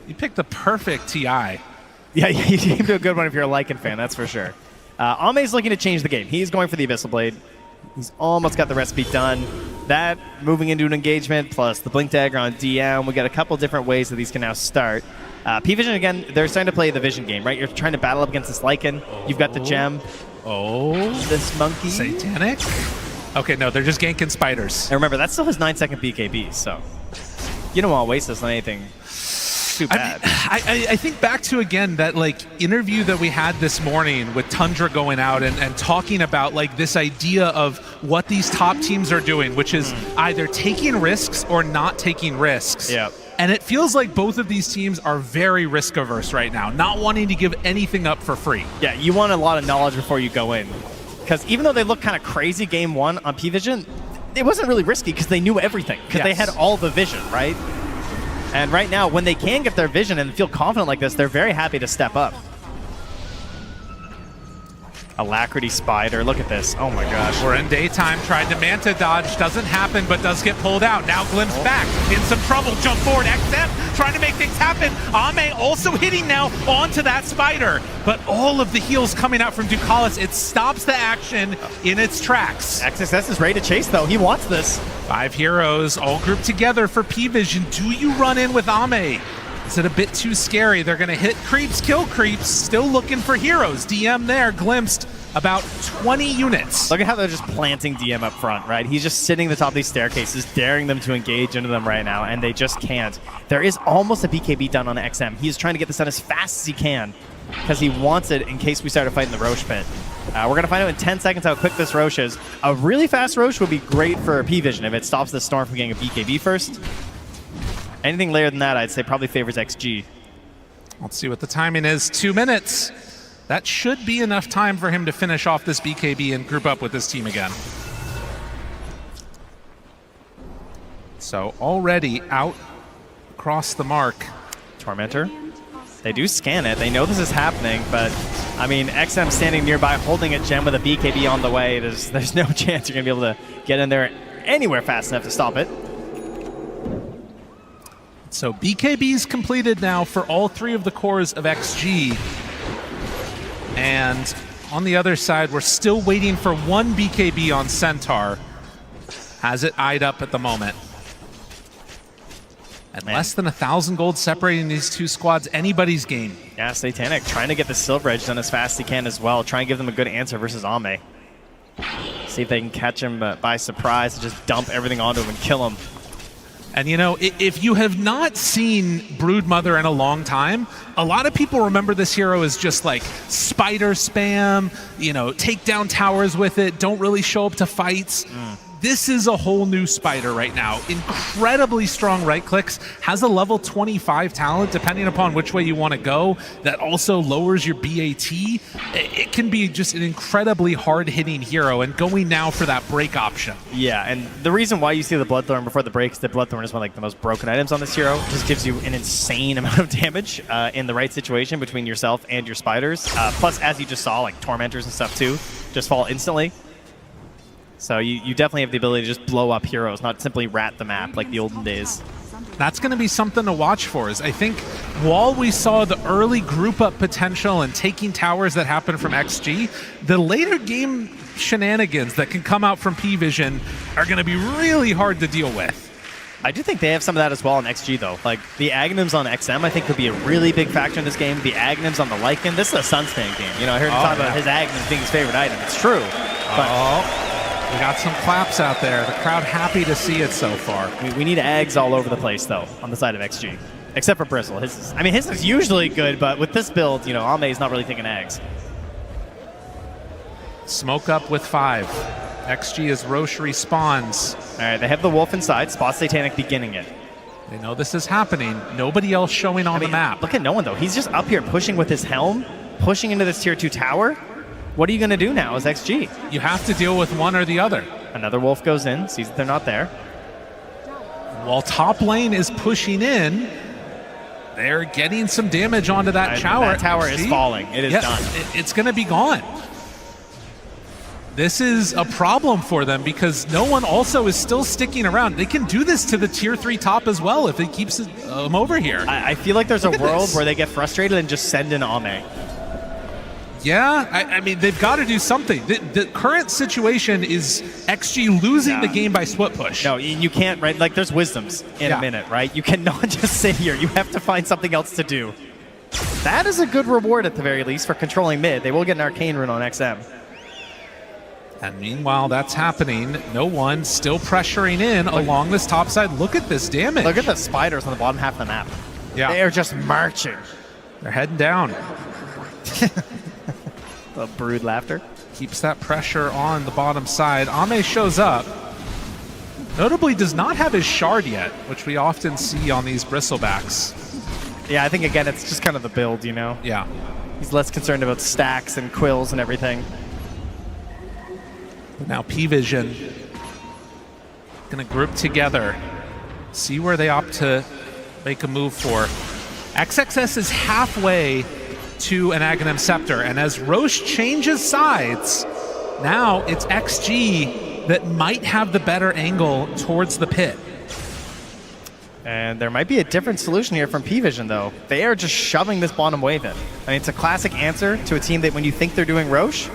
You picked the perfect TI. Yeah, you came to a good one if you're a Lycan fan, that's for sure. Ame's looking to change the game. He's going for the Abyssal Blade. He's almost got the recipe done. That moving into an engagement plus the Blink Dagger on DM. We got a couple different ways that these can now start. P-Vision, again, they're starting to play the Vision game, right? You're trying to battle up against this Lycan. You've got the gem. Oh. This monkey. Satanic? Okay, no, they're just ganking spiders. And remember, that's still his 9-second BKB, so you don't want to waste this on anything too bad. I think back to, again, that interview that we had this morning with Tundra going out and talking about this idea of what these top teams are doing, which is either taking risks or not taking risks. Yeah. And it feels like both of these teams are very risk averse right now, not wanting to give anything up for free. Yeah, you want a lot of knowledge before you go in. Because even though they look kind of crazy game 1 on P-Vision, it wasn't really risky because they knew everything. Because they had all the vision, right? And right now, when they can get their vision and feel confident like this, they're very happy to step up. Alacrity Spider, look at this. Oh my gosh. We're in daytime, tried to Manta dodge, doesn't happen, but does get pulled out. Now Glimpse back, in some trouble, jump forward, XM, trying to make things happen. Ame also hitting now onto that Spider, but all of the heals coming out from Ducalis, it stops the action in its tracks. XSS is ready to chase though, he wants this. 5 heroes, all grouped together for P-Vision. Do you run in with Ame? Is it a bit too scary? They're going to hit creeps, kill creeps, still looking for heroes. DM there, glimpsed about 20 units. Look at how they're just planting DM up front, right? He's just sitting at the top of these staircases, daring them to engage into them right now, and they just can't. There is almost a BKB done on XM. He's trying to get this done as fast as he can because he wants it in case we start a fight in the Roche pit. We're going to find out in 10 seconds how quick this Roche is. A really fast Roche would be great for P-Vision if it stops the Storm from getting a BKB first. Anything later than that, I'd say probably favors XG. Let's see what the timing is. 2 minutes. That should be enough time for him to finish off this BKB and group up with his team again. So already out across the mark. Tormentor. They do scan it. They know this is happening, but I mean, XM standing nearby holding a gem with a BKB on the way. There's no chance you're going to be able to get in there anywhere fast enough to stop it. So BKB's completed now for all 3 of the cores of XG. And on the other side, we're still waiting for 1 BKB on Centaur. Has it eyed up at the moment. And less than 1,000 gold separating these 2 squads, anybody's game. Yeah, Satanic trying to get the Silver Edge done as fast as he can as well. Try and give them a good answer versus Ame. See if they can catch him by surprise and just dump everything onto him and kill him. And you know, if you have not seen Broodmother in a long time, a lot of people remember this hero as just like spider spam, take down towers with it, don't really show up to fights. This is a whole new Spider right now. Incredibly strong right clicks, has a level 25 talent, depending upon which way you want to go. That also lowers your BAT. It can be just an incredibly hard-hitting hero, and going now for that break option. Yeah, and the reason why you see the Bloodthorn before the break is that Bloodthorn is one of like the most broken items on this hero. It just gives you an insane amount of damage in the right situation between yourself and your spiders. Plus, as you just saw, like Tormentors and stuff too, just fall instantly. So you definitely have the ability to just blow up heroes, not simply rat the map like the olden days. That's going to be something to watch for. Is I think while we saw the early group up potential and taking towers that happen from XG, the later game shenanigans that can come out from P-Vision are going to be really hard to deal with. I do think they have some of that as well on XG, though. Like, the Aghanims on XM, I think, could be a really big factor in this game. The Aghanims on the Lycan, this is a Sunstan game. You know, I heard him talk about his Aghanims being his favorite item. It's true. We got some claps out there. The crowd happy to see it so far. We need Ags all over the place, though, on the side of XG. Except for Bristle. His is usually good, but with this build, you know, Ame's not really thinking Ags. Smoke up with 5. XG as Roche respawns. All right, they have the Wolf inside. Spot Satanic beginning it. They know this is happening. Nobody else showing on the map. Look at no one, though. He's just up here pushing with his helm, pushing into this tier 2 tower. What are you going to do now as XG? You have to deal with one or the other. Another Wolf goes in, sees that they're not there. While top lane is pushing in, they're getting some damage onto that tower. That tower is falling. It is done. It's going to be gone. This is a problem for them because no one also is still sticking around. They can do this to the tier 3 top as well if it keeps them over here. I feel like there's a world where they get frustrated and just send in Ame. Yeah, I mean, they've got to do something. The current situation is XG losing the game by split push. No, you can't, right? Like, there's wisdoms in a minute, right? You cannot just sit here. You have to find something else to do. That is a good reward at the very least for controlling mid. They will get an Arcane Rune on XM. And meanwhile, that's happening. No one still pressuring in along this top side. Look at this damage. Look at the spiders on the bottom half of the map. Yeah. They are just marching. They're heading down. The brood laughter. Keeps that pressure on the bottom side. Ame shows up. Notably does not have his shard yet, which we often see on these bristlebacks. Yeah, I think, again, it's just kind of the build, you know? Yeah. He's less concerned about stacks and quills and everything. But now P-Vision going to group together, see where they opt to make a move for. XXS is halfway to an Aghanim Scepter, and as Roche changes sides, now it's XG that might have the better angle towards the pit. And there might be a different solution here from P-Vision, though. They are just shoving this bottom wave in. I mean, it's a classic answer to a team that when you think they're doing Roche,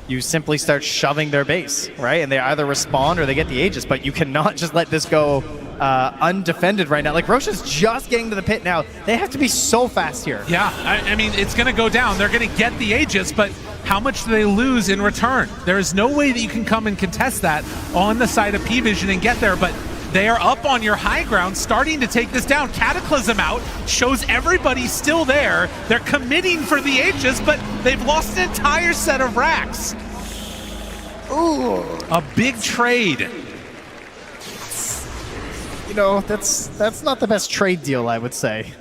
you simply start shoving their base, right? And they either respond or they get the Aegis, but you cannot just let this go undefended right now. Like, Roche is just getting to the pit now. They have to be so fast here. Yeah, I mean, it's going to go down. They're going to get the Aegis, but how much do they lose in return? There is no way that you can come and contest that on the side of P-Vision and get there, but they are up on your high ground, starting to take this down. Cataclysm out, shows everybody still there. They're committing for the Aegis, but they've lost an entire set of racks. Ooh. A big trade. You know, that's not the best trade deal, I would say.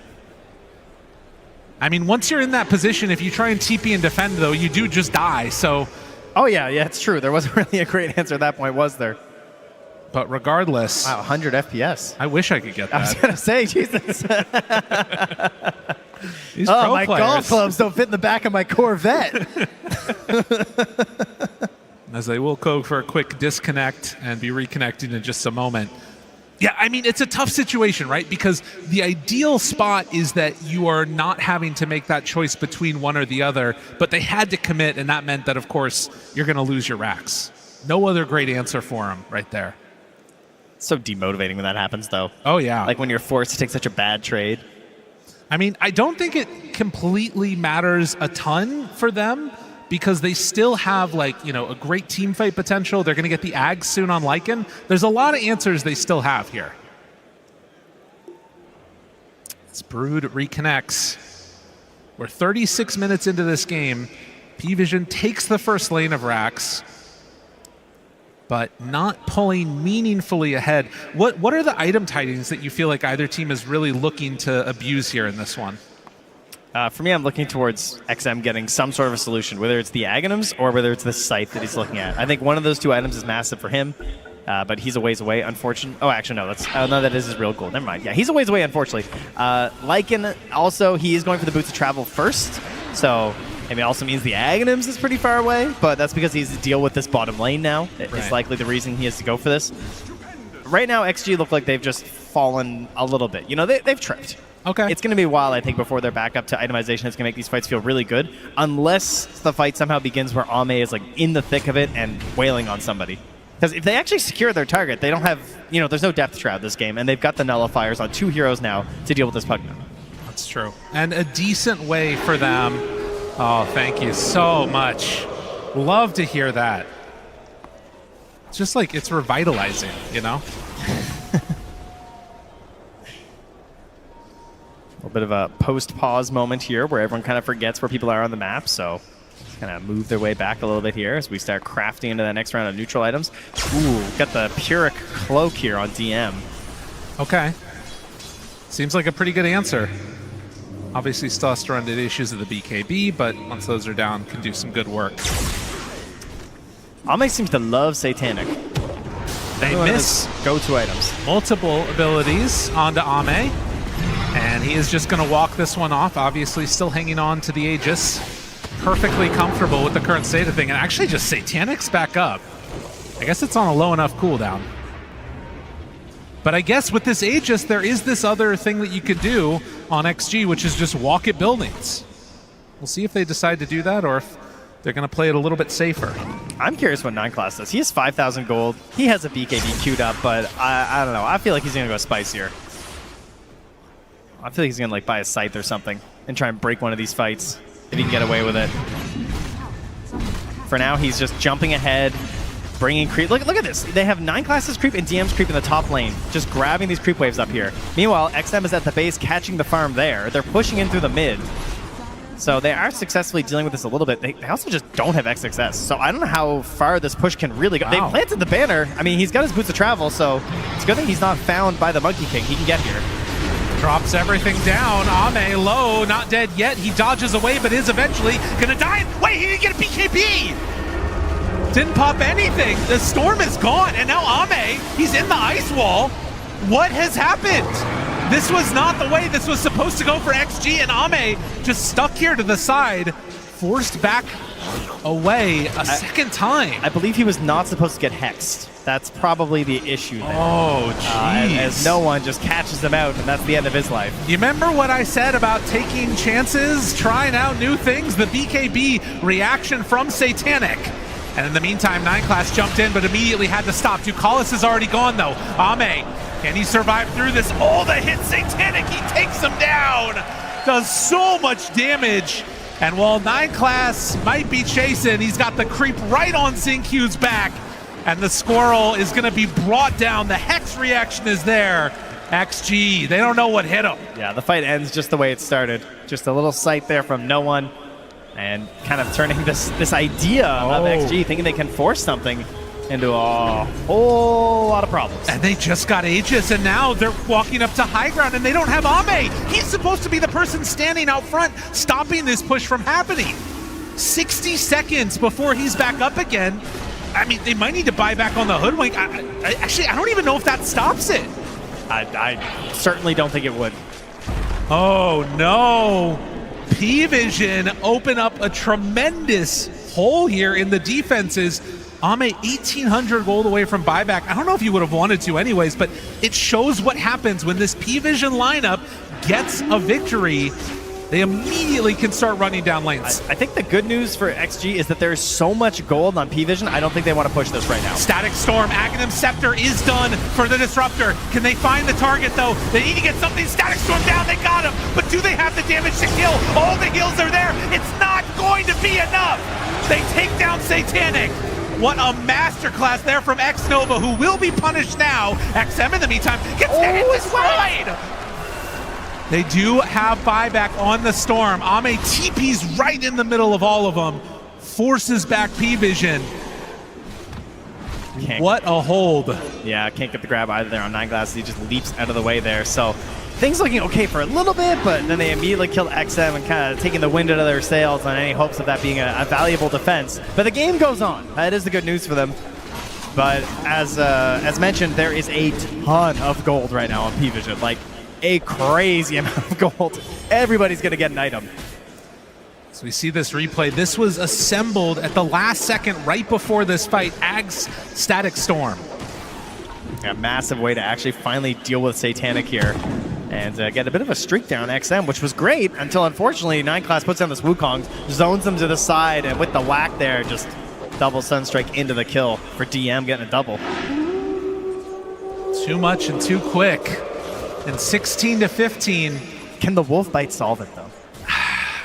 I mean, once you're in that position, if you try and TP and defend, though, you do just die, so... Oh, yeah, it's true. There wasn't really a great answer at that point, was there? But regardless... Wow, 100 FPS. I wish I could get that. I was going to say, Jesus. These my players. golf clubs don't fit in the back of my Corvette. As they will go for a quick disconnect and be reconnected in just a moment. Yeah, I mean, it's a tough situation, right? Because the ideal spot is that you are not having to make that choice between one or the other, but they had to commit, and that meant that, of course, you're going to lose your racks. No other great answer for them right there. So demotivating when that happens, though. Oh, yeah. Like when you're forced to take such a bad trade. I mean, I don't think it completely matters a ton for them because they still have, like, you know, a great team fight potential. They're going to get the Ags soon on Lycan. There's a lot of answers they still have here. As Brood reconnects. We're 36 minutes into this game. P-Vision takes the first lane of racks. but not pulling meaningfully ahead. What are the item tidings that you feel like either team is really looking to abuse here in this one? For me, I'm looking towards XM getting some sort of a solution, whether it's the Aghanims or whether it's the scythe that he's looking at. I think one of those two items is massive for him, but he's a ways away, unfortunately. Oh, actually, no, no, that is his real goal. Never mind. Yeah, he's a ways away, unfortunately. Lycan, also, he is going for the Boots of Travel first, so it also means the Aghanims is pretty far away, but that's because he has to deal with this bottom lane now. It's likely the reason he has to go for this. Right now, XG look like they've just fallen a little bit. You know, they've tripped. Okay. It's going to be a while, I think, before they're back up to itemization. It's going to make these fights feel really good, unless the fight somehow begins where Ame is like in the thick of it and wailing on somebody. Because if they actually secure their target, they don't have, there's no depth shroud this game, and they've got the nullifiers on 2 heroes now to deal with this Pugna. That's true. And a decent way for them. Oh, thank you so much. Love to hear that. It's just like, it's revitalizing, you know? A little bit of a post-pause moment here where everyone kind of forgets where people are on the map, so kind of move their way back a little bit here as we start crafting into that next round of neutral items. Ooh, got the Pyrrhic Cloak here on DM. Okay. Seems like a pretty good answer. Obviously still has to run into issues of the BKB, but once those are down, can do some good work. Ame seems to love Satanic. They miss go-to items. Multiple abilities onto Ame. And he is just going to walk this one off, obviously still hanging on to the Aegis. Perfectly comfortable with the current state of thing. And actually just Satanic's back up. I guess it's on a low enough cooldown. But I guess with this Aegis, there is this other thing that you could do on XG, which is just walk at buildings. We'll see if they decide to do that or if they're going to play it a little bit safer. I'm curious what 9 Class does. He has 5,000 gold. He has a BKB queued up, but I don't know. I feel like he's going to go spicier. I feel like he's going to like buy a scythe or something and try and break one of these fights if he can get away with it. For now, he's just jumping ahead, bringing creep. Look at this. They have 9 classes creep and DM's creep in the top lane, just grabbing these creep waves up here. Meanwhile, XM is at the base catching the farm there. They're pushing in through the mid. So they are successfully dealing with this a little bit. They also just don't have XXS. So I don't know how far this push can really go. Wow. They planted the banner. I mean, he's got his boots of travel, so it's a good thing he's not found by the Monkey King. He can get here. Drops everything down. Ame low, not dead yet. He dodges away, but is eventually gonna die. Wait, he didn't get a BKB! Didn't pop anything. The storm is gone, and now Ame, he's in the ice wall. What has happened? This was not the way this was supposed to go for XG, and Ame just stuck here to the side, forced back away a second time. I believe he was not supposed to get hexed. That's probably the issue there. Oh, jeez. As no one just catches him out, and that's the end of his life. You remember what I said about taking chances, trying out new things? The BKB reaction from Satanic. And in the meantime, 9 Class jumped in, but immediately had to stop. Ducalis is already gone, though. Ame, can he survive through this? Oh, the hit Satanic, he takes him down. Does so much damage. And while 9 Class might be chasing, he's got the creep right on Xinq's back. And the squirrel is going to be brought down. The Hex reaction is there. XG, they don't know what hit him. Yeah, the fight ends just the way it started. Just a little sight there from no one. And kind of turning this idea of XG, thinking they can force something into a whole lot of problems. And they just got Aegis, and now they're walking up to high ground, and they don't have Ame. He's supposed to be the person standing out front, stopping this push from happening. 60 seconds before he's back up again. I mean, they might need to buy back on the Hoodwink. Actually, I don't even know if that stops it. I certainly don't think it would. Oh, no. P-Vision open up a tremendous hole here in the defenses. Ame 1,800 gold away from buyback. I don't know if you would have wanted to anyways, but it shows what happens when this P-Vision lineup gets a victory. They immediately can start running down lanes. I think the good news for XG is that there is so much gold on P-Vision, I don't think they want to push this right now. Static Storm, Aghanim Scepter is done for the Disruptor. Can they find the target though? They need to get something. Static Storm down, they got him. But do they have the damage to kill? All the heals are there. It's not going to be enough. They take down Satanic. What a masterclass there from X-Nova, who will be punished now. XM in the meantime gets hit as well. They do have buyback on the Storm. Ame TP's right in the middle of all of them. Forces back P-Vision. What a hold. Yeah, can't get the grab either there on 9glass. He just leaps out of the way there. So things looking okay for a little bit, but then they immediately kill XM and kind of taking the wind out of their sails on any hopes of that being a valuable defense. But the game goes on. That is the good news for them. But as mentioned, there is a ton of gold right now on P-Vision. Like, a crazy amount of gold. Everybody's going to get an item. So we see this replay. This was assembled at the last second right before this fight. Ag's Static Storm. A massive way to actually finally deal with Satanic here and get a bit of a streak there on XM, which was great until, unfortunately, 9glass puts down this Wukong, zones them to the side, and with the whack there, just double Sunstrike into the kill for DM, getting a double. Too much and too quick. And 16 to 15. Can the Wolf Bite solve it, though?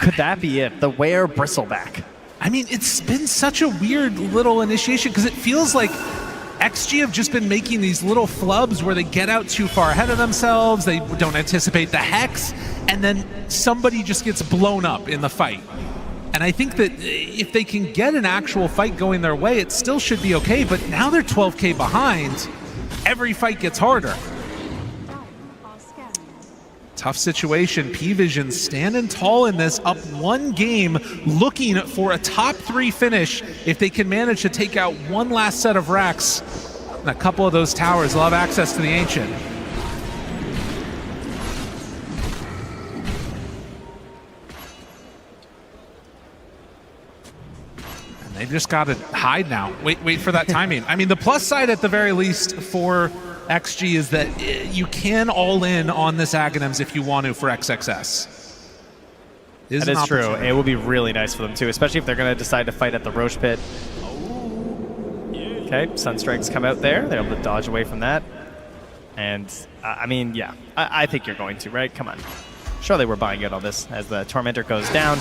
Could that be it? The Were Bristleback. I mean, it's been such a weird little initiation because it feels like XG have just been making these little flubs where they get out too far ahead of themselves, they don't anticipate the Hex, and then somebody just gets blown up in the fight. And I think that if they can get an actual fight going their way, it still should be okay, but now they're 12K behind. Every fight gets harder. Tough situation. P-Vision standing tall in this, up one game, looking for a top 3 finish. If they can manage to take out one last set of racks, and a couple of those towers will have access to the Ancient. And they just got to hide now. Wait for that timing. I mean, the plus side at the very least for XG is that you can all in on this Aghanims if you want to for XXS. That is true. It will be really nice for them too, especially if they're going to decide to fight at the Roche Pit. Okay, Sunstrikes come out there. They're able to dodge away from that. And, I mean, yeah, I think you're going to, right? Come on. Surely we're buying it on this as the Tormentor goes down.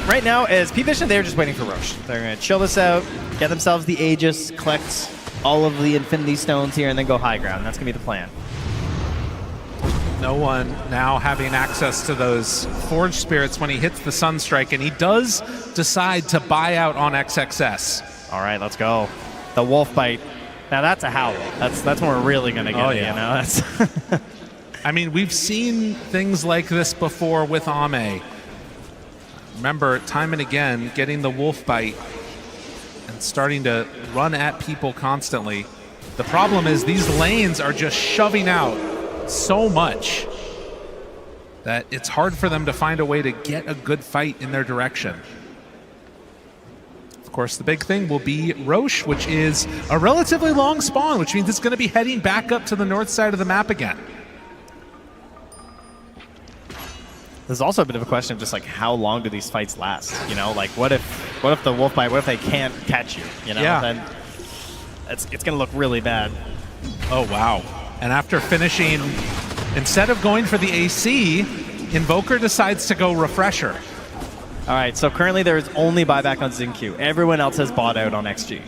Right now, as P-Vision, they're just waiting for Roche. They're going to chill this out, get themselves the Aegis, collect all of the Infinity Stones here, and then go high ground. That's going to be the plan. No one now having access to those Forge Spirits when he hits the Sunstrike, and he does decide to buy out on XXS. All right, let's go. The Wolf Bite. Now that's a howl. That's when we're really going to get it, you know? That's I mean, we've seen things like this before with Ame. Remember, time and again, getting the Wolf Bite and starting to run at people constantly. The problem is these lanes are just shoving out so much that it's hard for them to find a way to get a good fight in their direction. Of course, the big thing will be Roche, which is a relatively long spawn, which means it's going to be heading back up to the north side of the map again. There's also a bit of a question of just like how long do these fights last? You know, like what if the Wolf Bite, what if they can't catch you? You know, then it's going to look really bad. Oh, wow. And after finishing, instead of going for the AC, Invoker decides to go Refresher. All right, so currently there is only buyback on Xingqiu. Everyone else has bought out on XG.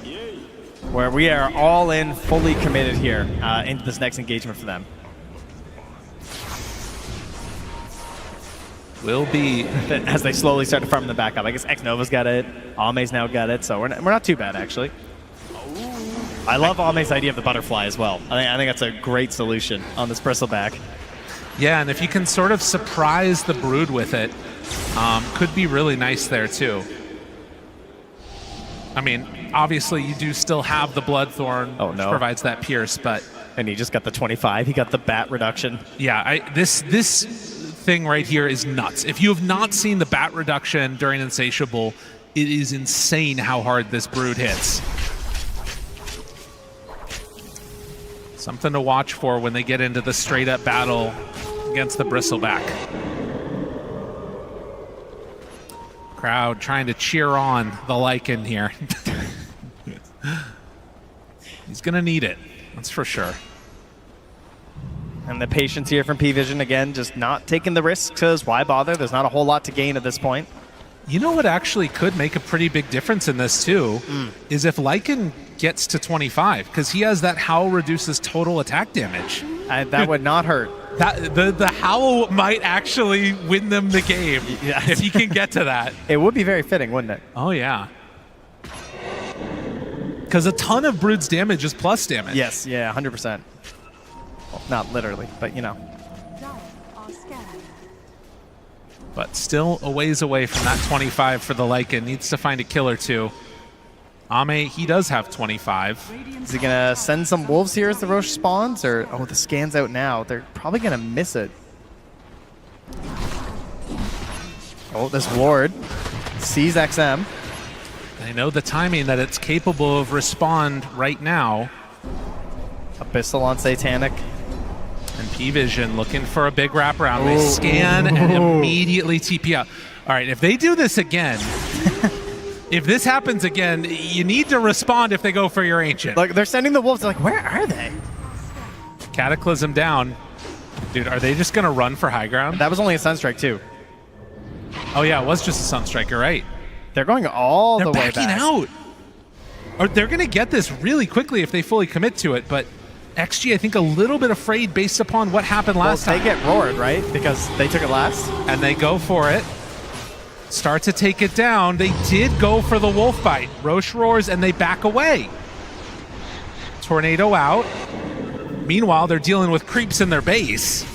Where we are all in, fully committed here into this next engagement for them. Will be as they slowly start to farm them back up. I guess X-Nova's got it. Ame's now got it, so we're not too bad, actually. I love Ame's idea of the butterfly as well. I think that's a great solution on this bristleback. Yeah, and if you can sort of surprise the Brood with it, could be really nice there too. I mean, obviously you do still have the Bloodthorn, which provides that pierce, but... And he just got the 25. He got the bat reduction. Yeah, this thing right here is nuts. If you have not seen the bat reduction during Insatiable, it is insane how hard this Brood hits. Something to watch for when they get into the straight-up battle against the Bristleback. Crowd trying to cheer on the Lycan here. He's going to need it, that's for sure. And the patience here from P-Vision, again, just not taking the risks, because why bother? There's not a whole lot to gain at this point. You know what actually could make a pretty big difference in this too, is if Lycan gets to 25, because he has that Howl reduces total attack damage. That would not hurt. The Howl might actually win them the game if he can get to that. It would be very fitting, wouldn't it? Oh, yeah. because a ton of Brood's damage is plus damage. Yes, yeah, 100%. Well, not literally, but you know. But still a ways away from that 25 for the Lycan. Needs to find a kill or two. Ame, he does have 25. Is he going to send some wolves here as the Roche spawns? Or, oh, the scan's out now. They're probably going to miss it. Oh, this ward sees XM. They know the timing that it's capable of respond right now. Abyssal on Satanic. And P-Vision looking for a big wraparound. They scan and immediately TP out. All right, if they do this again, if this happens again, you need to respond if they go for your Ancient. Like, they're sending the wolves. They're like, where are they? Cataclysm down. Dude, are they just going to run for high ground? That was only a Sunstrike, too. Oh, yeah, it was just a Sunstrike. You're right. They're going all the way back. They're backing out. Or they're going to get this really quickly if they fully commit to it, but XG, I think, a little bit afraid based upon what happened last time. They get roared, right? Because they took it last. And they go for it. Start to take it down. They did go for the wolf bite. Roche roars and they back away. Tornado out. Meanwhile, they're dealing with creeps in their base.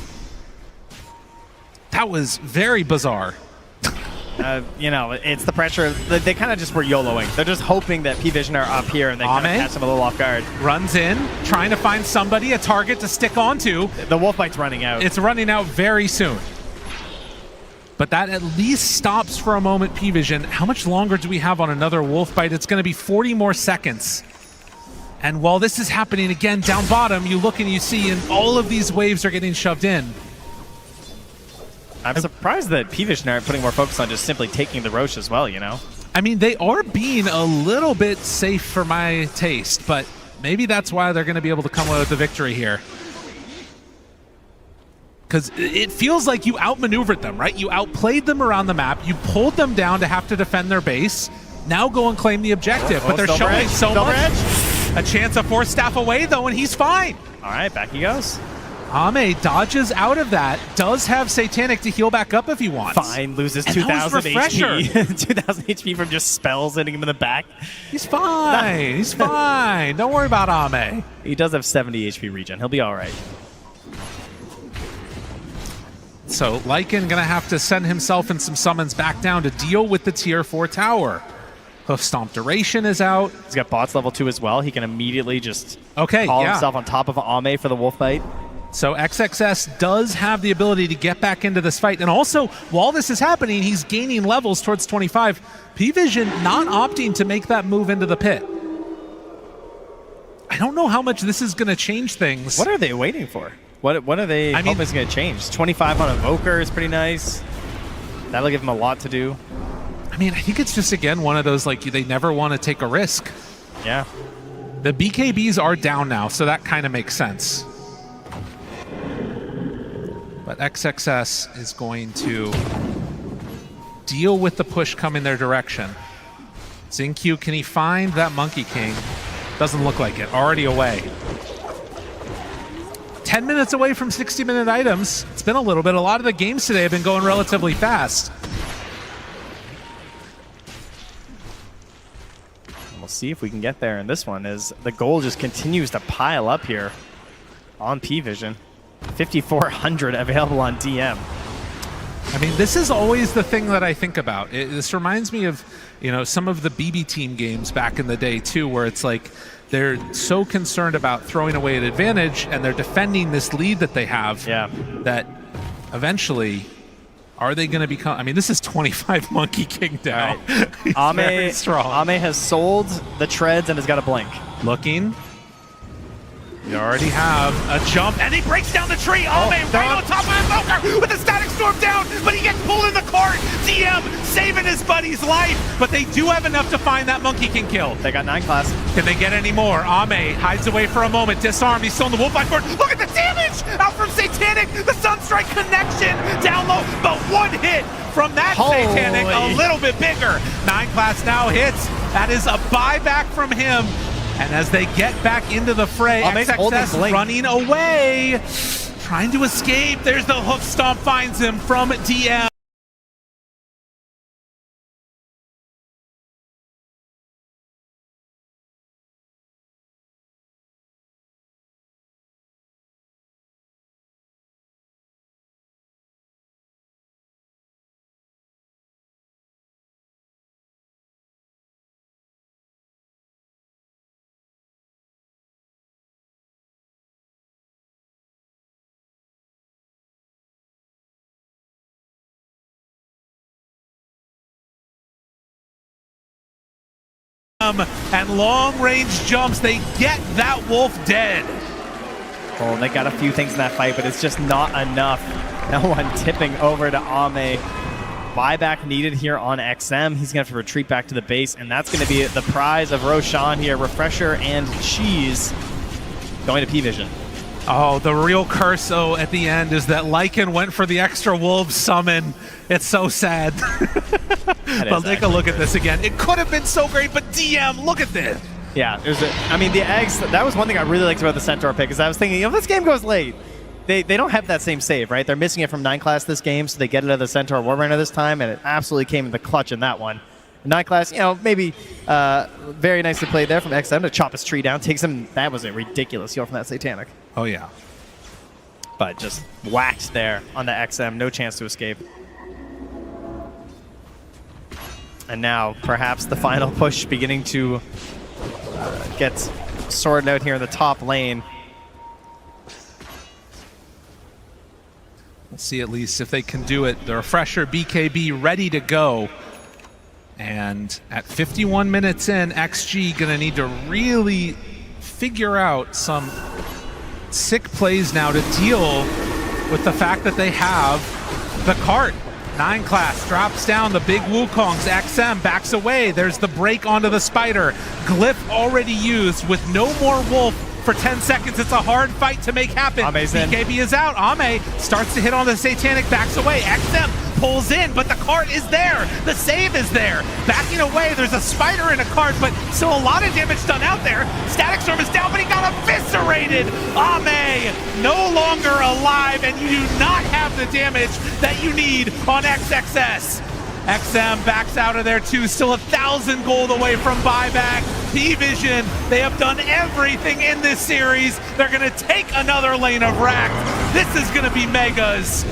That was very bizarre. You know, it's the pressure. They kind of just were YOLOing. They're just hoping that P-Vision are up here and they kind of catch them a little off guard. Runs in, trying to find somebody, a target to stick onto. The wolf bite's running out. It's running out very soon. But that at least stops for a moment P-Vision. How much longer do we have on another wolf bite? It's going to be 40 more seconds. And while this is happening again down bottom, you look and you see and all of these waves are getting shoved in. I'm surprised that P-Vision aren't putting more focus on just simply taking the Roche as well, you know? I mean, they are being a little bit safe for my taste, but maybe that's why they're going to be able to come away with the victory here. Because it feels like you outmaneuvered them, right? You outplayed them around the map. You pulled them down to have to defend their base. Now go and claim the objective. But they're showing so much. A chance of Force Staff away, though, and he's fine. All right, back he goes. Ame dodges out of that. Does have Satanic to heal back up if he wants. Fine, loses 2,000 HP. 2,000 HP from just spells hitting him in the back. He's fine. He's fine. Don't worry about Ame. He does have 70 HP regen. He'll be all right. So Lycan gonna have to send himself and some summons back down to deal with the tier 4 tower. Hoof Stomp duration is out. He's got bots level 2 as well. He can immediately just call himself on top of Ame for the wolf bite. So XXS does have the ability to get back into this fight. And also, while this is happening, he's gaining levels towards 25. P-Vision not opting to make that move into the pit. I don't know how much this is going to change things. What are they waiting for? What are they hoping is going to change? 25 on Evoker is pretty nice. That'll give him a lot to do. I mean, I think it's just, again, one of those, like, they never want to take a risk. Yeah. The BKBs are down now, so that kind of makes sense. But XXS is going to deal with the push coming their direction. Xingqiu, can he find that Monkey King? Doesn't look like it. Already away. 10 minutes away from 60-minute items. It's been a little bit. A lot of the games today have been going relatively fast. We'll see if we can get there in this one as the goal just continues to pile up here on P-Vision. 5,400 available on DM. I mean, this is always the thing that I think about. This reminds me of, you know, some of the BB team games back in the day too, where it's like they're so concerned about throwing away an advantage and they're defending this lead that they have that eventually are they going to become... I mean, this is 25 Monkey King down. Right. Very strong. Ame has sold the treads and has got a blink. Looking. You already have a jump, and he breaks down the tree. Ame right on top of Invoker with a Static Storm down, but he gets pulled in the cart. DM saving his buddy's life, but they do have enough to find that Monkey King kill. They got 9 class. Can they get any more? Ame hides away for a moment, disarmed. He's still in the wolf bite forward. Look at the damage out from Satanic. The Sunstrike connection down low, but one hit from that Satanic, a little bit bigger. 9 class now hits. That is a buyback from him. And as they get back into the fray, XXS running away, trying to escape. There's the hoof stomp, finds him from DM. XM and long-range jumps. They get that wolf dead. Well, they got a few things in that fight, but it's just not enough. No one tipping over to Ame. Buyback needed here on XM. He's going to have to retreat back to the base, and that's going to be the prize of Roshan here. Refresher and Cheese going to P-Vision. Oh, the real curse, though, at the end is that Lycan went for the extra wolf summon. It's so sad. But take a look at this again. It could have been so great, but DM, look at this. Yeah, I mean, the eggs, that was one thing I really liked about the Centaur pick, is I was thinking, if this game goes late, they don't have that same save, right? They're missing it from 9 class this game, so they get it out of the Centaur Warrunner this time, and it absolutely came in the clutch in that one. 9 class, you know, maybe very nicely played there from XM to chop his tree down. Takes him, that was a ridiculous heal from that Satanic. Oh, yeah. But just whacked there on the XM, no chance to escape. And now, perhaps the final push beginning to get sorted out here in the top lane. Let's see at least if they can do it. The Refresher BKB ready to go. And at 51 minutes in, XG gonna need to really figure out some sick plays now to deal with the fact that they have the cart. 9 class drops down the big Wukongs. XM backs away. There's the break onto the Spider. Glyph already used with no more Wolf for 10 seconds. It's a hard fight to make happen. BKB is out. Ame starts to hit on the Satanic, backs away. XM pulls in, but the cart is there. The save is there. Backing away, there's a Spider in a cart, but still a lot of damage done out there. Static Storm is down, but he got eviscerated. Ame no longer alive, and you do not have the damage that you need on XXS. XM backs out of there too, still 1,000 gold away from buyback. P-Vision, they have done everything in this series. They're gonna take another lane of Racked. This is gonna be Megas.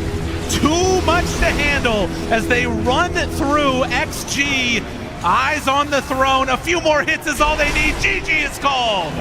Too much to handle as they run through XG. Eyes on the throne, a few more hits is all they need. GG is called.